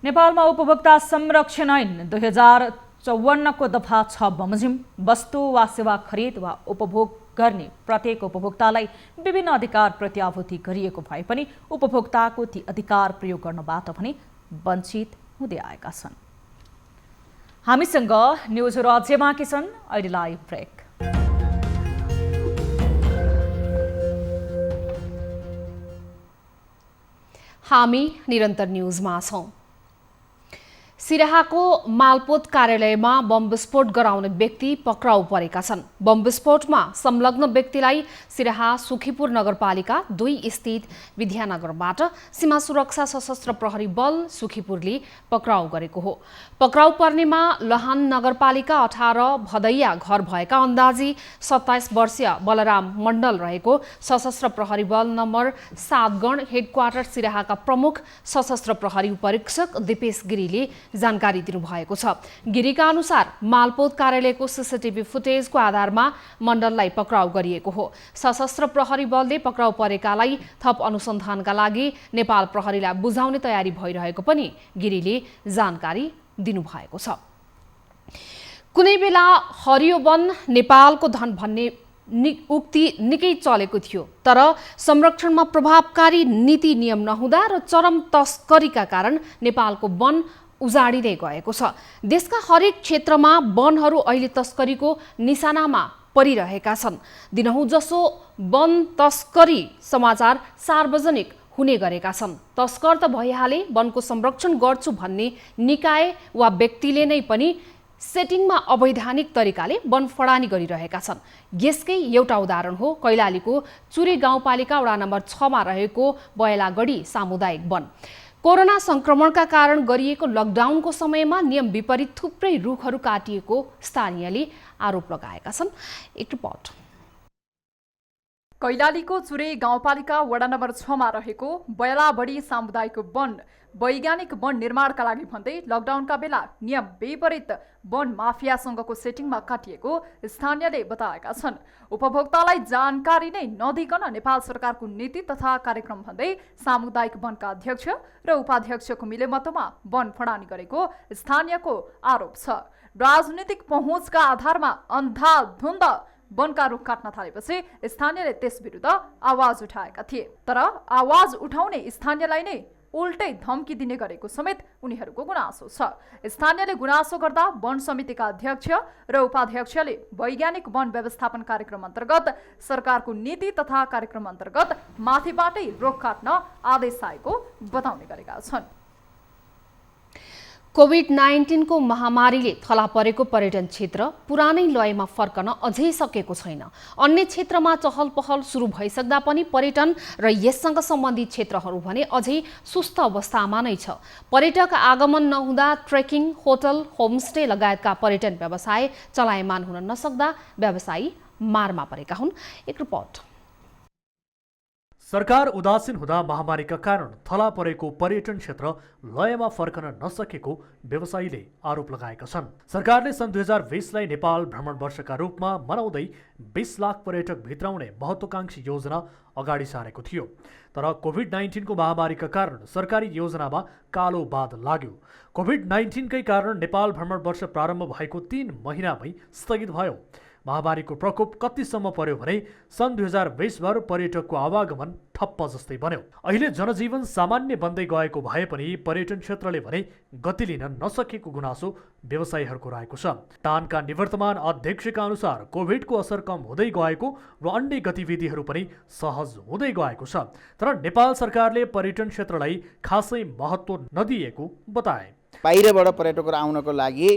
[SPEAKER 2] नेपालमा उपभोक्ता संरक्षण ऐन 2054 को दफा 6 बमोजिम वस्तु वा सेवा खरिद वा उपभोग गर्ने प्रत्येक उपभोक्तालाई विभिन्न अधिकार प्रत्याभूति गरिएको भए पनि उपभोक्ताको ती अधिकार प्रयोग गर्नबाट भने वञ्चित हुँदै आएका छन्। हामीसँग न्युजहरू अझै बाँकी छन्, अहिलेलाई ब्रेक।
[SPEAKER 1] हामी निरन्तर न्युजमा छौं। सिराहाको मालपोत कार्यालयमा बम विस्फोट गराउने व्यक्ति पक्राउ परेका छन्। बम विस्फोटमा संलग्न व्यक्तिलाई सिराहा सुखीपुर नगरपालिका 2 स्थित विद्यानगरबाट सीमा सुरक्षा सशस्त्र प्रहरी बल सुखीपुरले पक्राउ गरेको हो। पक्राउ पर्नेमा लहान नगरपालिका 18 भदैया घर भएका अन्दाजी 27 वर्षीय बलराम मण्डल रहेको सशस्त्र प्रहरी बल नम्बर 7 गण हेडक्वार्टर सिराहाका प्रमुख सशस्त्र प्रहरी उपरीक्षक दिपेश गिरीले जानकारी दिनुभएको छ। गिरीका अनुसार मालपोत कार्यालयको सीसीटीभी फुटेजको आधारमा मण्डललाई पक्राउ गरिएको हो। सशस्त्र प्रहरी बलले पक्राउ परेकालाई थप अनुसन्धानका लागि नेपाल प्रहरीलाई बुझाउने तयारी भइरहेको पनि गिरीले जानकारी दिनुभएको छ। कुनै बेला हरियो वन नेपालको धन भन्ने उक्ति निकै चलेको थियो, तर संरक्षणमा प्रभावकारी नीति नियम नहुँदा र चरम तस्करीका कारण नेपालको वन उजाडिँदै गएको छ। देशका हरेक क्षेत्रमा वनहरू अहिले तस्करीको निशानामा परिरहेका छन्। दिनहुँ जसो वन तस्करी समाचार सार्वजनिक हुने गरेका छन्। तस्कर त भइहाले, वनको संरक्षण गर्छु भन्ने निकाय वा व्यक्तिले नै पनि सेटिङमा अवैधानिक तरिकाले वन फडानी गरिरहेका छन्। यसकै एउटा उदाहरण हो कैलालीको चुरे गाउँपालिका वडा नम्बर 6 मा रहेको बयलागढी सामुदायिक वन। कोरोना संक्रमणका कारण गरिएको लकडाउनको समयमा नियम विपरीत थुप्रै रुखहरू काटिएको स्थानीयले आरोप लगाएका छन्। एक रिपोर्ट।
[SPEAKER 16] कैलालीको चुरे गाउँपालिका वडा नम्बर 6 मा रहेको बयलाबढी सामुदायिक वन वैज्ञानिक वन निर्माणका लागि भन्दै लकडाउनका बेला नियम विपरीत वन माफियासँगको सेटिङमा काटिएको स्थानीयले बताएका छन्। उपभोक्तालाई जानकारी नै नदिकन नेपाल सरकारको नीति तथा कार्यक्रम भन्दै सामुदायिक वनका अध्यक्ष र उपाध्यक्षको मिलेमतोमा वन फडानी गरेको स्थानीयको आरोप छ। राजनीतिक पहुँचका आधारमा अन्धाधुन्द वनका रुख काट्न थालेपछि स्थानीयले त्यस विरुद्ध आवाज उठाएका थिए, तर आवाज उठाउने स्थानीयलाई नै उल्टै धम्की दिने गरेको समेत उनीहरूको गुनासो छ। स्थानीयले गुनासो गर्दा वन समितिका अध्यक्ष र उपाध्यक्षले वैज्ञानिक वन व्यवस्थापन कार्यक्रम अन्तर्गत सरकारको नीति तथा कार्यक्रम अन्तर्गत माथिबाटै रुख काट्न आदेश आएको बताउने गरेका छन्।
[SPEAKER 1] कोभिड-19 को महामारीले थला परेको पर्यटन क्षेत्र पुरानै लयमा फर्कन अझै सकेको छैन। अन्य क्षेत्रमा चहल पहल सुरु भइसक्दा पनि पर्यटन र यससँग सम्बन्धित क्षेत्रहरू भने अझै सुस्त अवस्थामा नै छ। पर्यटक आगमन नहुँदा ट्रेकिङ, होटल, होमस्टे लगायतका पर्यटन व्यवसाय चलायमान हुन नसक्दा व्यवसायी मारमा परेका हुन्। एक रिपोर्ट।
[SPEAKER 17] सरकार उदासीन हुँदा महामारीका कारण थला परेको पर्यटन क्षेत्र लयमा फर्कन नसकेको व्यवसायीले आरोप लगाएका छन्। सरकारले सन् 2020लाई नेपाल भ्रमण वर्षका रूपमा मनाउँदै 20 लाख पर्यटक भित्राउने महत्त्वाकांक्षी योजना अगाडि सारेको थियो, तर कोभिड-19 को महामारीका कारण सरकारी योजनामा कालो बाध लाग्यो। कोभिड-19 कै कारण नेपाल भ्रमण वर्ष प्रारम्भ भएको 3 महिनामै स्थगित भयो। महामारीको प्रकोप कतिसम्म पर्यो भने सन् 2020 भर पर्यटकको आवागमन ठप्प जस्तै बन्यो। अहिले जनजीवन सामान्य बन्दै गएको भए पनि पर्यटन क्षेत्रले भने गति लिन नसकेको गुनासो व्यवसायीहरूको रहेको छ। टानका निवर्तमान अध्यक्षका अनुसार कोभिडको असर कम हुँदै गएको र अन्य गतिविधिहरू पनि सहज हुँदै गएको छ। तर नेपाल सरकारले पर्यटन क्षेत्रलाई खासै महत्त्व नदिएको बताए।
[SPEAKER 18] बाहिरबाट पर्यटकहरू आउनको लागि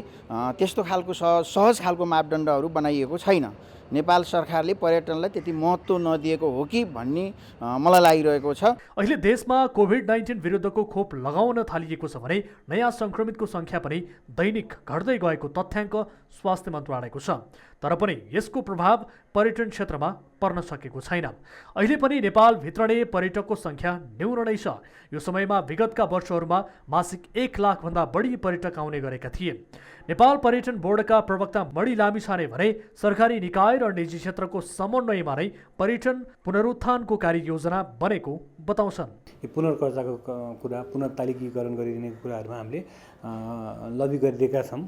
[SPEAKER 18] त्यस्तो खालको सहज खालको मापदण्डहरू बनाइएको छैन। नेपाल सरकारले पर्यटनलाई त्यति महत्त्व नदिएको हो कि भन्ने मलाई लागिरहेको छ।
[SPEAKER 17] अहिले देशमा कोभिड-19 विरुद्धको खोप लगाउन थालिएको छ भने नयाँ संक्रमितको संख्या पनि दैनिक घट्दै गएको तथ्याङ्क स्वास्थ्य मन्त्रालयको छ। तर पनि यसको प्रभाव पर्यटन क्षेत्रमा पर्न सकेको छैन। अहिले पनि नेपालभित्र नै पर्यटकको संख्या न्यून नै छ। यो समयमा विगतका वर्षहरूमा मासिक 1 लाखभन्दा बढी पर्यटक आउने गरेका थिए। नेपाल पर्यटन बोर्डका प्रवक्ता मणि लामिछाने भने सरकारी निकाय र निजी क्षेत्रको समन्वयमा नै पर्यटन पुनरुत्थानको कार्ययोजना बनेको बताउँछन्।
[SPEAKER 19] पुनर्कर्ताको कुरा, पुनर्तालिकीकरण गरिदिने कुराहरूमा हामीले लबी गरिरहेका छौँ।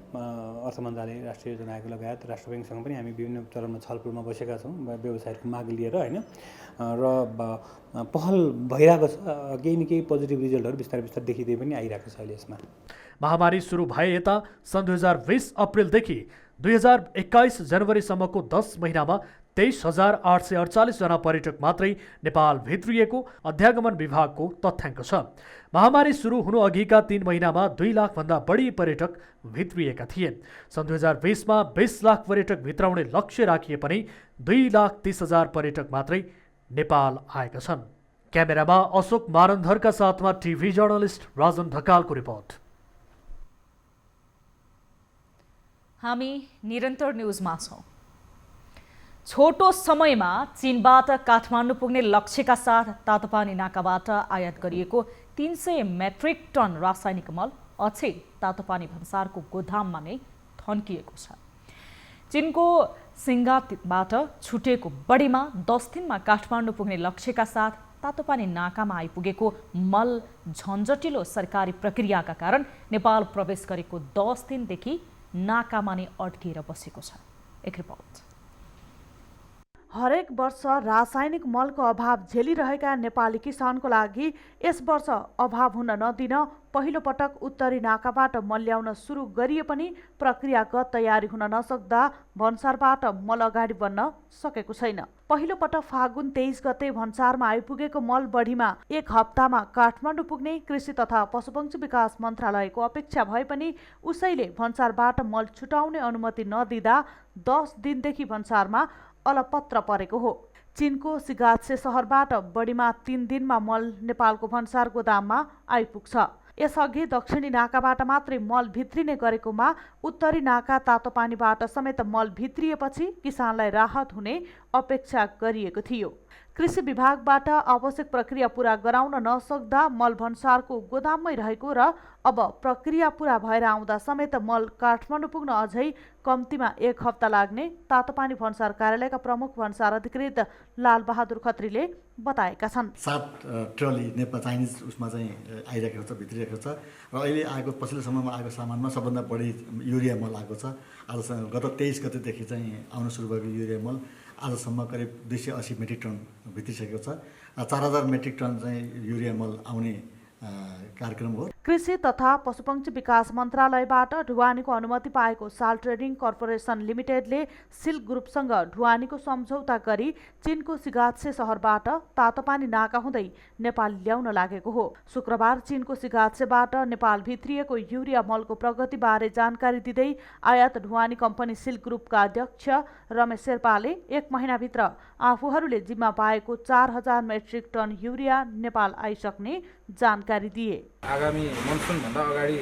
[SPEAKER 19] अर्थ मन्त्रालय, राष्ट्रिय योजना आयोग लगायत राष्ट्र ब्याङ्कसँग पनि हामी विभिन्न चरणमा छलफलमा बसेका छौँ व्यवसायहरूको माग लिएर होइन। र पहल भइरहेको छ। केही न केही पोजिटिभ रिजल्टहरू बिस्तारै बिस्तारै देखिँदै पनि आइरहेको छ अहिले यसमा।
[SPEAKER 17] महामारी सुरु भए यता सन् 2020 अप्रिलदेखि 2021 जनवरीसम्मको 10 महिनामा 23,848 जना पर्यटक मात्रै नेपाल भित्रिएको अध्यागमन विभागको तथ्याङ्क छ। महामारी सुरु हुनु अघिका 3 महिनामा 2 लाखभन्दा बढी पर्यटक भित्रिएका थिए। सन् 2020 मा 20 लाख पर्यटक भित्राउने लक्ष्य राखिए पनि 2,30,000 पर्यटक मात्रै नेपाल आएका छन्। क्यामेरामा अशोक मारन्धरका साथमा टिभी जर्नलिस्ट राजन ढकालको रिपोर्ट।
[SPEAKER 2] हामी निरन्तर न्युजमा छौँ। छोटो समयमा चीनबाट काठमाडौँ पुग्ने लक्ष्यका साथ तातोपानी नाकाबाट आयात गरिएको 300 मेट्रिक टन रासायनिक मल अझै तातोपानी भन्सारको गोदाममा नै थन्किएको छ। चीनको सिङ्गाबाट छुटेको बढीमा 10 दिनमा काठमाडौँ पुग्ने लक्ष्यका साथ तातोपानी नाकामा आइपुगेको मल झन्झटिलो सरकारी प्रक्रियाका कारण नेपाल प्रवेश गरेको 10 दिनदेखि नाकामा नै अड्किएर बसेको छ। एक रिपोर्ट।
[SPEAKER 6] हरेक वर्ष रासायनिक मलको अभाव झेलिरहेका नेपाली किसानको लागि यस वर्ष अभाव हुन नदिन पहिलो पटक उत्तरी नाकाबाट मल ल्याउन सुरु गरिए पनि प्रक्रियागत तयारी हुन नसक्दा भन्सारबाट मल अगाडि बढ्न सकेको छैन। पहिलो पटक फागुन 23 गते भन्सारमा आइपुगेको मल बढीमा 1 हप्तामा काठमाडौँ पुग्ने कृषि तथा पशुपक्षी विकास मन्त्रालयको अपेक्षा भए पनि उसैले भन्सारबाट मल छुटाउने अनुमति नदिँदा 10 दिनदेखि भन्सारमा अलपत्र परेको हो। चीनको सिगात्से सहरबाट बढीमा 3 दिनमा मल नेपालको भन्सार गोदाममा आइपुग्छ। यसअघि दक्षिणी नाकाबाट मात्रै मल भित्रिने गरेकोमा उत्तरी नाका तातोपानीबाट समेत मल भित्रिएपछि किसानलाई राहत हुने अपेक्षा गरिएको थियो। कृषि विभागबाट आवश्यक प्रक्रिया पूरा गराउन नसक्दा मल भन्सारको गोदाममै रहेको र अब प्रक्रिया पूरा भएर आउँदा समेत मल काठमाडौँ पुग्न अझै कम्तीमा 1 हप्ता लाग्ने तातोपानी भन्सार कार्यालयका प्रमुख भन्सार अधिकृत लालबहादुर खत्रीले बताएका छन्।
[SPEAKER 20] 7 ट्रली नेपाल चाइनिज उसमा चाहिँ आइरहेको छ, भित्रिरहेको छ र अहिले आएको पछिल्लो समयमा आएको सामानमा सबभन्दा बढी युरिया मल आएको छ। आजसम्म गत 23 गतेदेखि चाहिँ आउन सुरु भएको युरिया मल आजसम्म करिब 280 मेट्रिक टन भित्रिसकेको छ। 4000 मेट्रिक टन चाहिँ युरिया मल आउने कार्यक्रम हो।
[SPEAKER 6] कृषि तथा पशुपक्षी विकास मन्त्रालयबाट ढुवानीको अनुमति पाएको साल ट्रेडिङ कर्पोरेसन लिमिटेडले सिल्क ग्रुपसँग ढुवानीको सम्झौता गरी चीनको सिगात्से सहरबाट तातोपानी नाका हुँदै नेपाल ल्याउन लागेको हो। शुक्रबार चीनको सिगात्सेबाट नेपाल भित्रिएको युरिया मलको प्रगतिबारे जानकारी दिँदै आयात ढुवानी कम्पनी सिल्क ग्रुपका अध्यक्ष रमेश शेर्पाले 1 महिनाभित्र आफूहरूले जिम्मा पाएको 4000 मेट्रिक टन युरिया नेपाल आइसक्ने जानकारी दिए।
[SPEAKER 21] आगामी मनसुनभन्दा अगाडि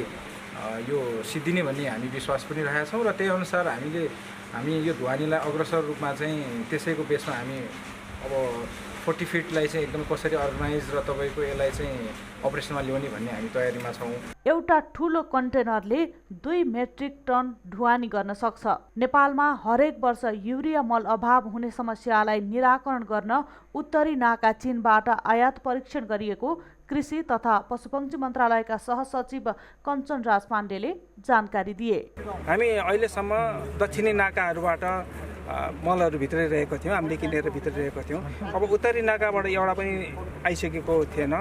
[SPEAKER 21] यो सिद्धिने भन्ने हामी विश्वास पनि राखेका छौँ र त्यही अनुसार हामी यो ढुवानीलाई अग्रसर रूपमा चाहिँ त्यसैको बेसमा हामी अब 40 फिटलाई चाहिँ एकदम कसरी अर्गनाइज र तपाईँको यसलाई चाहिँ अपरेसनमा ल्याउने भन्ने हामी तयारीमा छौँ।
[SPEAKER 6] एउटा ठुलो कन्टेनरले 2 मेट्रिक टन ढुवानी गर्न सक्छ। नेपालमा हरेक वर्ष युरिया मल अभाव हुने समस्यालाई निराकरण गर्न उत्तरी नाका चीनबाट आयात परीक्षण गरिएको कृषि तथा पशुपक्षी मन्त्रालयका सहसचिव कञ्चन राज पाण्डेले जानकारी दिए।
[SPEAKER 21] हामी अहिलेसम्म दक्षिणी नाकाहरूबाट मलहरू भित्रै रहेको थियौँ, हामीले किनेर भित्र रहेको थियौँ। अब उत्तरी नाकाबाट एउटा पनि आइसकेको थिएन।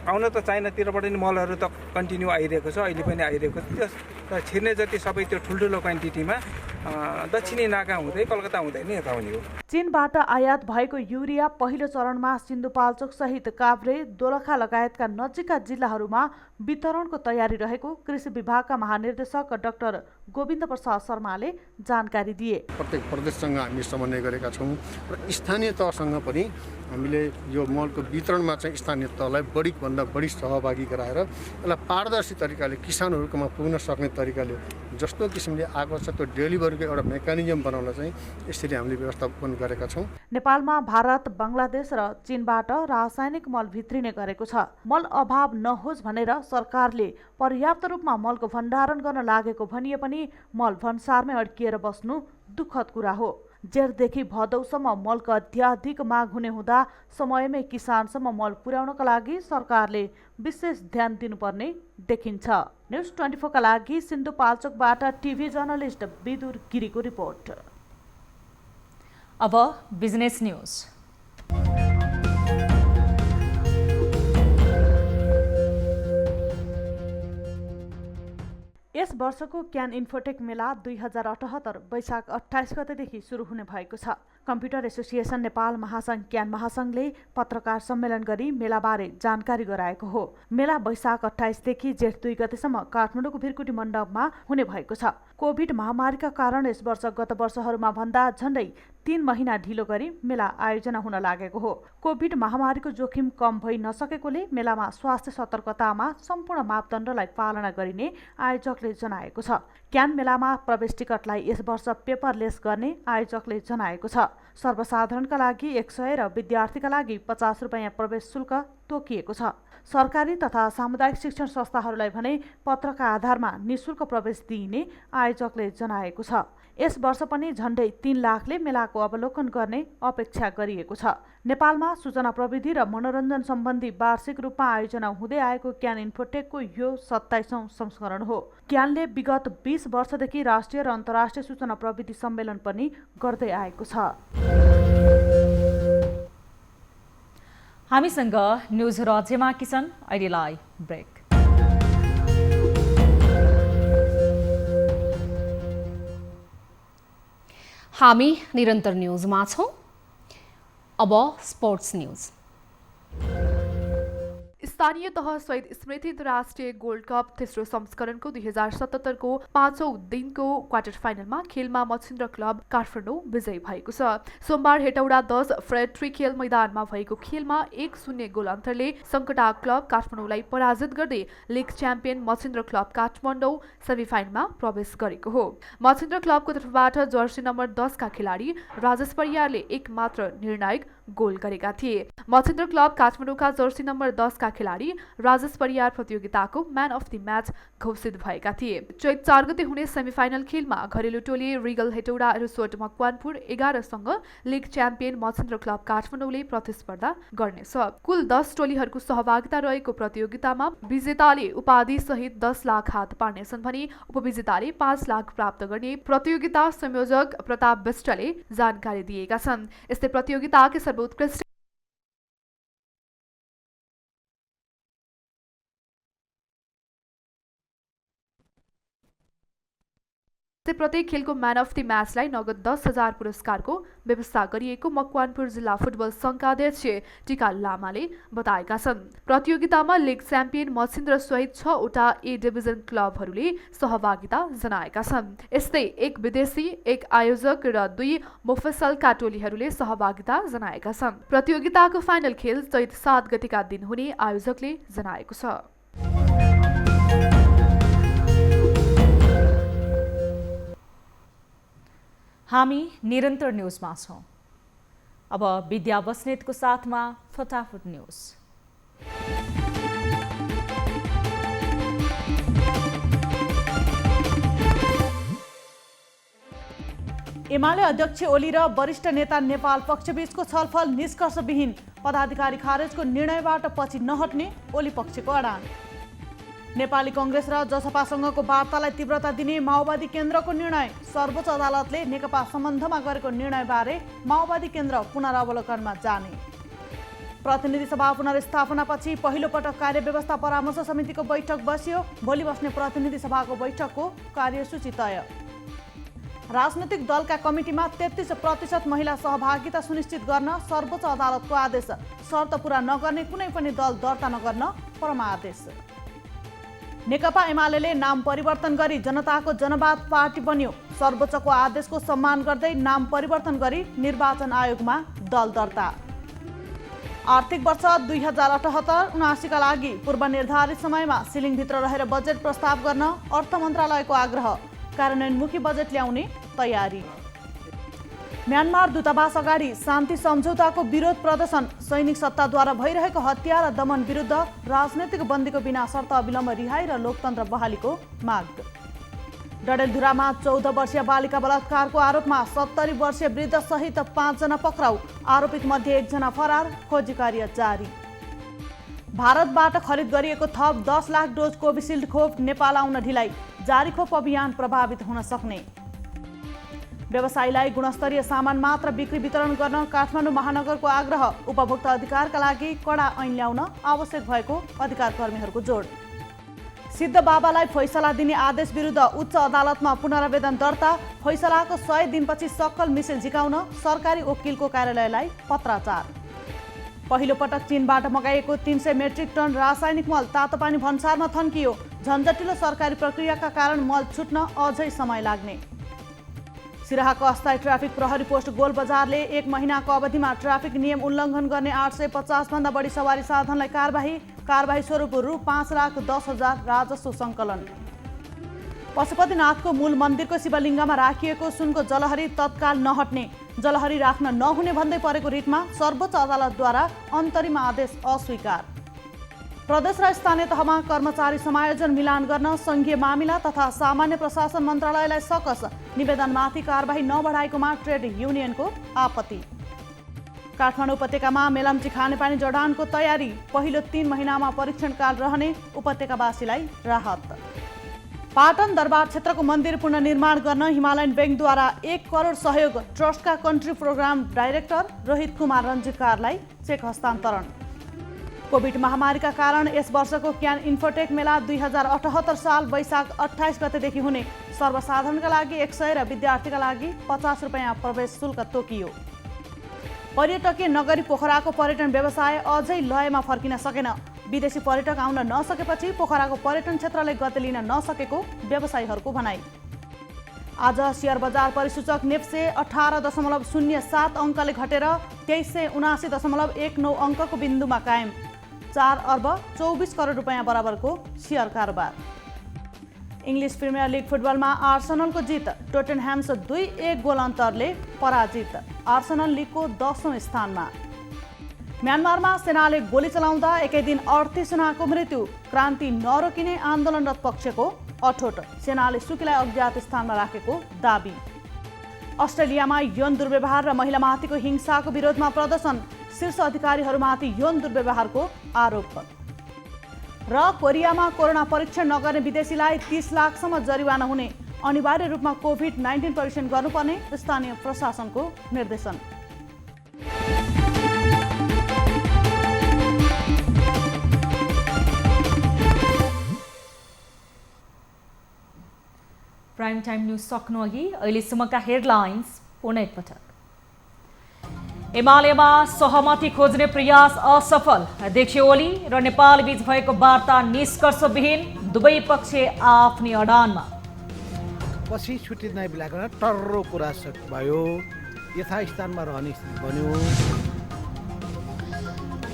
[SPEAKER 21] आउन त चाइनातिरबाट नि मलहरू त कन्टिन्यू आइरहेको छ, अहिले पनि आइरहेको छ। तर छिर्ने जति सबै त्यो ठुल्ठुलो क्वान्टिटीमा दक्षिणी नाका हुँदै कलकत्ता हुँदै नै यता आउने हो।
[SPEAKER 6] चीनबाट आयात भएको युरिया पहिलो चरणमा सिन्धुपाल्चोक सहित काभ्रे, दोलखा लगायतका नजिकका जिल्लाहरूमा वितरणको तयारी रहेको कृषि विभागका महानिर्देशक डाक्टर गोविन्द प्रसाद शर्माले जानकारी दिए।
[SPEAKER 5] प्रत्येक प्रदेशसँग हामी समन्वय गरेका छौँ र स्थानीय तहसँग पनि हामीले यो मलको वितरणमा चाहिँ स्थानीय तहलाई बढीभन्दा बढी सहभागी गराएर यसलाई पारदर्शी तरिकाले किसानहरूकोमा पुग्न सक्ने तरिकाले जस्तो किसिमले आएको छ त्यो डेलिभरीको एउटा मेकानिजम बनाउन चाहिँ यसरी हामीले व्यवस्थापन गरेका छौँ।
[SPEAKER 6] नेपालमा भारत, बङ्गलादेश र चीनबाट रासायनिक मल भित्रिने गरेको छ। मल अभाव नहोस् भनेर सरकारले पर्याप्त रूपमा मलको भण्डारण गर्न लागेको भनिए पनि मल भन्सारमै अड्किएर बस्नु दुःखद कुरा हो। जेठदेखि भदौसम्म मलको अत्याधिक माग हुने हुँदा समयमै किसानसम्म मल पुर्याउनका लागि सरकारले विशेष ध्यान दिनुपर्ने देखिन्छ। न्युज 24 का लागि सिन्धुपाल्चोकबाट टिभी जर्नलिस्ट विदुर गिरीको रिपोर्ट।
[SPEAKER 2] अब बिजनेस न्युज।
[SPEAKER 6] यस वर्षको क्यान इन्फोटेक मेला 2078 वैशाख 28 गतेदेखि सुरु हुने भएको छ। कम्प्युटर एसोसिएसन नेपाल महासङ्घ क्यान महासङ्घले पत्रकार सम्मेलन गरी मेलाबारे जानकारी गराएको हो। मेला वैशाख 28 देखि जेठ 2 गतेसम्म काठमाडौँको भिरकुटी मण्डपमा हुने भएको छ। कोभिड महामारीका कारण यस वर्ष गत वर्षहरूमा भन्दा झण्डै 3 महिना ढिलो गरी मेला आयोजना हुन लागेको हो। कोभिड महामारीको जोखिम कम भइ नसकेकोले मेलामा स्वास्थ्य सतर्कतामा सम्पूर्ण मापदण्डलाई पालना गरिने आयोजकले जनाएको छ। क्यान मेलामा प्रवेश टिकटलाई यस वर्ष पेपरलेस गर्ने आयोजकले जनाएको छ। सर्वसाधारणका लागि 100 र विद्यार्थीका लागि 50 रुपैयाँ प्रवेश शुल्क तोकिएको छ। सरकारी तथा सामुदायिक शिक्षण संस्थाहरूलाई भने पत्रका आधारमा निःशुल्क प्रवेश दिइने आयोजकले जनाएको छ। यस वर्ष पनि झण्डै 3 लाखले मेलाको अवलोकन गर्ने अपेक्षा गरिएको छ। नेपालमा सूचना प्रविधि र मनोरञ्जन सम्बन्धी वार्षिक रूपमा आयोजना हुँदै आएको क्यान इन्फोटेकको यो 27औं संस्करण हो। क्यानले विगत 20 वर्षदेखि राष्ट्रिय र अन्तर्राष्ट्रिय सूचना प्रविधि सम्मेलन पनि गर्दै आएको छ।
[SPEAKER 2] हामीसँग न्युज राज्यमा किसन, अहिलेलाई ब्रेक।
[SPEAKER 1] हामी निरन्तर न्युजमा छौं। अब स्पोर्ट्स न्युज।
[SPEAKER 8] स्थानीय तह सहित स्मृति अन्तर्राष्ट्रिय गोल्ड कप तेस्रो संस्करणको 2077 को 5औं दिनको क्वार्टर फाइनलमा खेलमा मच्छिन्द्र क्लब काठमाडौँ विजयी भएको छ। सोमबार हेटौडा 10 फ्रेड 3 खेल मैदानमा भएको खेलमा 1-0 गोल अन्तरले सङ्कटा क्लब काठमाडौँलाई पराजित गर्दै league champion Machhindra club Kathmandu सेमिफाइनलमा प्रवेश गरेको हो। मच्छिन्द्र क्लबको तर्फबाट जर्सी नम्बर 10 का खेलाडी राजेश परियारले एक मात्र निर्णायक गोल गरेका थिए। मच्छिन्द्र क्लब काठमाडौँका जर्सी नम्बर 10 का खेलाडी राजेश परियार प्रतियोगिताको म्यान अफ द म्याच घोषित भएका थिए। चैत 4 गते हुने सेमिफाइनल खेलमा घरेलु टोली रिगल हेटौडा रिसोर्ट मकवानपुर 11 सँग लिग च्याम्पियन मच्छिन्द्र क्लब काठमाडौँले प्रतिस्पर्धा गर्नेछ। कुल 10 टोलीहरूको सहभागिता रहेको प्रतियोगितामा विजेताले उपाधि सहित 10 लाख हात पार्नेछन् भने उपविजेताले 5 लाख प्राप्त गर्ने प्रतियोगिता संयोजक प्रताप विष्टले जानकारी दिएका छन्। यस्तै प्रतियोगिताकै सर्वोत्कृष्ट प्रत्येक खेलको म्यान अफ द म्याचलाई नगद 10,000 पुरस्कारको व्यवस्था गरिएको मकवानपुर जिल्ला फुटबल सङ्घका अध्यक्ष टिका लामाले बताएका छन्। प्रतियोगितामा लिग च्याम्पियन मच्छिन्द्र सहित 6 वटा ए डिभिजन क्लबहरूले सहभागिता जनाएका छन्। यस्तै 1 विदेशी, 1 आयोजक र 2 मोफसलका टोलीहरूले सहभागिता जनाएका छन्। प्रतियोगिताको फाइनल खेल चैत 7 गतेका दिन हुने आयोजकले जनाएको छ।
[SPEAKER 2] हामी निरन्तर न्युजमा छौं। अब विद्या बस्नेतको साथमा फटाफट न्युज।
[SPEAKER 6] एमाले अध्यक्ष ओली र वरिष्ठ नेता नेपाल पक्षबीचको छलफल निष्कर्षविहीन, पदाधिकारी खारेजको निर्णयबाट पछि नहट्ने ओली पक्षको अडान। नेपाली कङ्ग्रेस र जसपासँगको वार्तालाई तीव्रता दिने माओवादी केन्द्रको निर्णय। सर्वोच्च अदालतले नेकपा सम्बन्धमा गरेको निर्णयबारे माओवादी केन्द्र पुनरावलोकनमा जाने। प्रतिनिधि सभा पुनर्स्थापनापछि पहिलो पटक कार्यव्यवस्था परामर्श समितिको बैठक बस्यो। भोलि बस्ने प्रतिनिधि सभाको बैठकको कार्यसूची तय। राजनैतिक दलका कमिटीमा 33% महिला सहभागिता सुनिश्चित गर्न सर्वोच्च अदालतको आदेश। शर्त पूरा नगर्ने कुनै पनि दल दर्ता नगर्न परमादेश। नेकपा एमाले नाम परिवर्तन गरी जनताको जनवाद पार्टी बन्यो। सर्वोच्चको आदेशको सम्मान गर्दै नाम परिवर्तन गरी निर्वाचन आयोगमा दल दर्ता। आर्थिक वर्ष 2078-79 का लागि पूर्व निर्धारित समयमा सिलिङभित्र रहेर बजेट प्रस्ताव गर्न अर्थ मन्त्रालयको आग्रह। कार्यान्वयनमुखी बजेट ल्याउने तयारी। म्यानमार दूतावास अगाडि शान्ति सम्झौताको विरोध प्रदर्शन। सैनिक सत्ताद्वारा भइरहेको हत्या र दमन विरुद्ध राजनैतिक बन्दीको बिना शर्त अविलम्ब रिहाई र लोकतन्त्र बहालीको माग। डडेलधुरामा 14 वर्षीय बालिका बलात्कारको आरोपमा 70 वर्षीय वृद्ध सहित 5 जना पक्राउ। आरोपित मध्ये 1 जना फरार। खोजी कार्य जारी। भारतबाट खरिद गरिएको थप 10 लाख डोज कोभिसिल्ड खोप नेपाल आउन ढिलाइ। जारी खोप अभियान प्रभावित हुन सक्ने। व्यवसायीलाई गुणस्तरीय सामान मात्र बिक्री वितरण गर्न काठमाडौँ महानगरको आग्रह। उपभोक्ता अधिकारका लागि कडा ऐन ल्याउन आवश्यक भएको अधिकार कर्मीहरूको जोड। सिद्ध बाबालाई फैसला दिने आदेश विरुद्ध उच्च अदालतमा पुनरावेदन दर्ता। फैसलाको 100 दिनपछि सक्कल मिसिल झिकाउन सरकारी वकिलको कार्यालयलाई पत्राचार। पहिलो पटक चीनबाट मगाइएको 300 मेट्रिक टन रासायनिक मल तातोपानी भन्सारमा थन्कियो। झन्झटिलो सरकारी प्रक्रियाका कारण मल छुट्न अझै समय लाग्ने। सिराहाको अस्थायी ट्राफिक प्रहरी पोस्ट गोल बजारले 1 महिनाको अवधिमा ट्राफिक नियम उल्लङ्घन गर्ने 850 भन्दा बढी सवारी साधनलाई कारबाही। कारबाही स्वरूप रु 5,10,000 राजस्व सङ्कलन। पशुपतिनाथको मूल मन्दिरको शिवलिङ्गमा राखिएको सुनको जलहरी तत्काल नहट्ने। जलहरी राख्न नहुने भन्दै परेको रिटमा सर्वोच्च अदालतद्वारा अन्तरिम आदेश अस्वीकार। प्रदेश र स्थानीय तहमा कर्मचारी समायोजन मिलान गर्न सङ्घीय मामिला तथा सामान्य प्रशासन मन्त्रालयलाई सकस। निवेदनमाथि कारबाही नबढाएकोमा ट्रेड युनियनको आपत्ति। काठमाडौँ उपत्यकामा मेलम्ची खानेपानी जडानको तयारी। पहिलो 3 महिनामा परीक्षणकाल रहने। उपत्यकावासीलाई राहत। पाटन दरबार क्षेत्रको मन्दिर पुनर्निर्माण गर्न हिमालयन ब्याङ्कद्वारा 1 करोड सहयोग। ट्रस्टका country program director Rohit Kumar रञ्जितकारलाई चेक हस्तान्तरण। कोभिड महामारीका कारण यस वर्षको क्यान इन्फोटेक मेला 2078 साल वैशाख 28 गतेदेखि हुने। सर्वसाधारणका लागि 100 र विद्यार्थीका लागि 50 रुपैयाँ प्रवेश शुल्क तोकियो। पर्यटकीय नगरी पोखराको पर्यटन व्यवसाय अझै लयमा फर्किन सकेन। विदेशी पर्यटक आउन नसकेपछि पोखराको पर्यटन क्षेत्रले गति लिन नसकेको व्यवसायीहरूको भनाइ। आज शेयर बजार परिसूचक नेप्से 18.07 अङ्कले घटेर 2379.19 अङ्कको बिन्दुमा कायम। 4 अर्ब 24 करोड रुपैयाँ बराबरको शेयर कारोबार। इङ्ग्लिस प्रिमियर लिग फुटबलमा आर्सेनलको जित। टोटेनह्याम्स 2-1 गोल अन्तरले पराजित। आर्सेनल लिगको 10औं स्थानमा। म्यानमारमा सेनाले गोली चलाउँदा एकै दिन 38 जनाको मृत्यु। क्रान्ति नरोकिने आन्दोलनरत पक्षको अठोट। सेनाले सुकीलाई अज्ञात स्थानमा राखेको दाबी। अस्ट्रेलियामा यौन दुर्व्यवहार र महिलामाथिको हिंसाको विरोधमा प्रदर्शन। शीर्ष अधिकारीहरूमाथि यौन दुर्व्यवहारको आरोप। र कोरियामा कोरोना परीक्षण नगर्ने विदेशीलाई 30 लाखसम्म जरिवाना हुने। अनिवार्य रूपमा कोभिड-19 परीक्षण गर्नुपर्ने स्थानीय प्रशासनको निर्देशन।
[SPEAKER 2] प्राइम टाइम न्यूज सक्नु अघि अहिलेसम्मका हेडलाइन्स पुनः एकपटक। एमालेमा सहमति खोज्ने प्रयास असफल। अध्यक्ष ओली र नेपाल बीच भएको वार्ता निष्कर्षविहीन। दुवै पक्ष आफ्नै अडानमा।
[SPEAKER 3] पछि छुट्टी नै बेलाको टर्रो कुरा भयो। यथास्थानमा रहने बन्यो।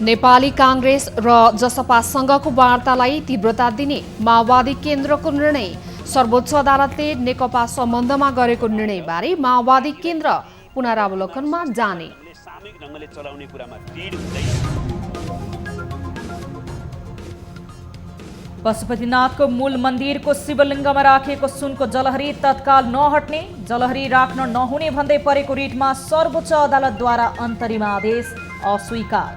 [SPEAKER 1] नेपाली काङ्ग्रेस र जसपासँगको वार्तालाई तीव्रता दिने माओवादी केन्द्रको निर्णय। सर्वोच्च अदालतले नेकपा सम्बन्धमा गरेको निर्णयबारे माओवादी केन्द्र पुनरावलोकनमा जाने।
[SPEAKER 7] सामूहिक ढङ्गले चलाउने कुरामा ढिड हुँदैन।
[SPEAKER 2] पशुपतिनाथको मूल मन्दिरको शिवलिङ्गमा राखिएको सुनको जलहरी तत्काल नहट्ने। जलहरी राख्न नहुने भन्दै परेको रिटमा सर्वोच्च अदालतद्वारा अन्तरिम आदेश अस्वीकार।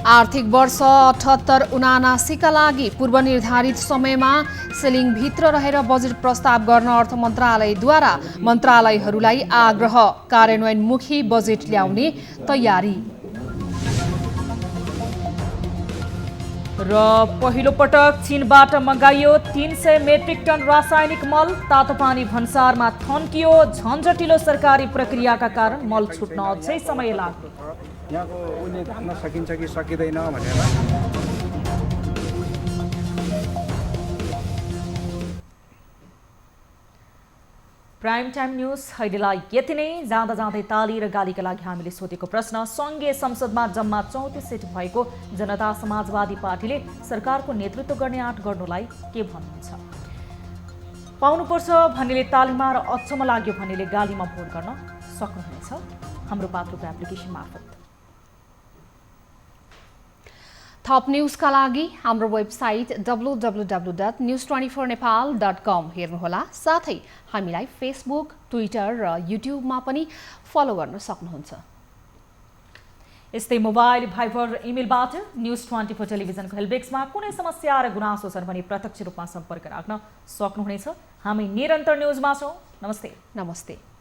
[SPEAKER 1] आर्थिक वर्ष 78-79 का लागि पूर्वनिर्धारित समयमा सिलिङभित्र रहेर बजेट प्रस्ताव गर्न अर्थ मन्त्रालयद्वारा मन्त्रालयहरूलाई आग्रह, कार्यान्वयनमुखी बजेट ल्याउने तयारी।
[SPEAKER 2] र पहिलो पटक चीनबाट मगाइयो 300 मेट्रिक टन रासायनिक मल। तातोपानी भन्सारमा थन्कियो। झन्झटिलो सरकारी प्रक्रियाका कारण मल छुट्न अझै समय लाग्यो।
[SPEAKER 21] यहाँको उनी धान्न सकिन्छ कि सकिँदैन भनेर
[SPEAKER 2] प्राइम टाइम न्यूज अहिलेलाई यति नै। जाँदा जाँदै ताली र गालीका लागि हामीले सोधेको प्रश्न, सङ्घीय संसदमा जम्मा 34 सिट भएको जनता समाजवादी पार्टीले सरकारको नेतृत्व गर्ने आँट गर्नुलाई के भन्नुहुन्छ? पाउनुपर्छ भन्नेले तालीमा र अचम्म लाग्यो भन्नेले गालीमा भोट गर्न सक्नुहुनेछ हाम्रो पात्रोको एप्लिकेसन मार्फत।
[SPEAKER 1] थप न्यूजका लागि हाम्रो वेबसाइट www.news24nepal.com हेर्नुहोला। साथै हामीलाई फेसबुक, ट्विटर र युट्युबमा पनि फलो गर्न सक्नुहुन्छ।
[SPEAKER 2] यस्तै मोबाइल, भाइबर, इमेलबाट न्युज 24 टेलिभिजनको हेल्पडेस्कमा कुनै समस्या र गुनासो छन् भने प्रत्यक्ष रूपमा सम्पर्क राख्न सक्नुहुनेछ। हामी निरन्तर न्युजमा छौँ। नमस्ते।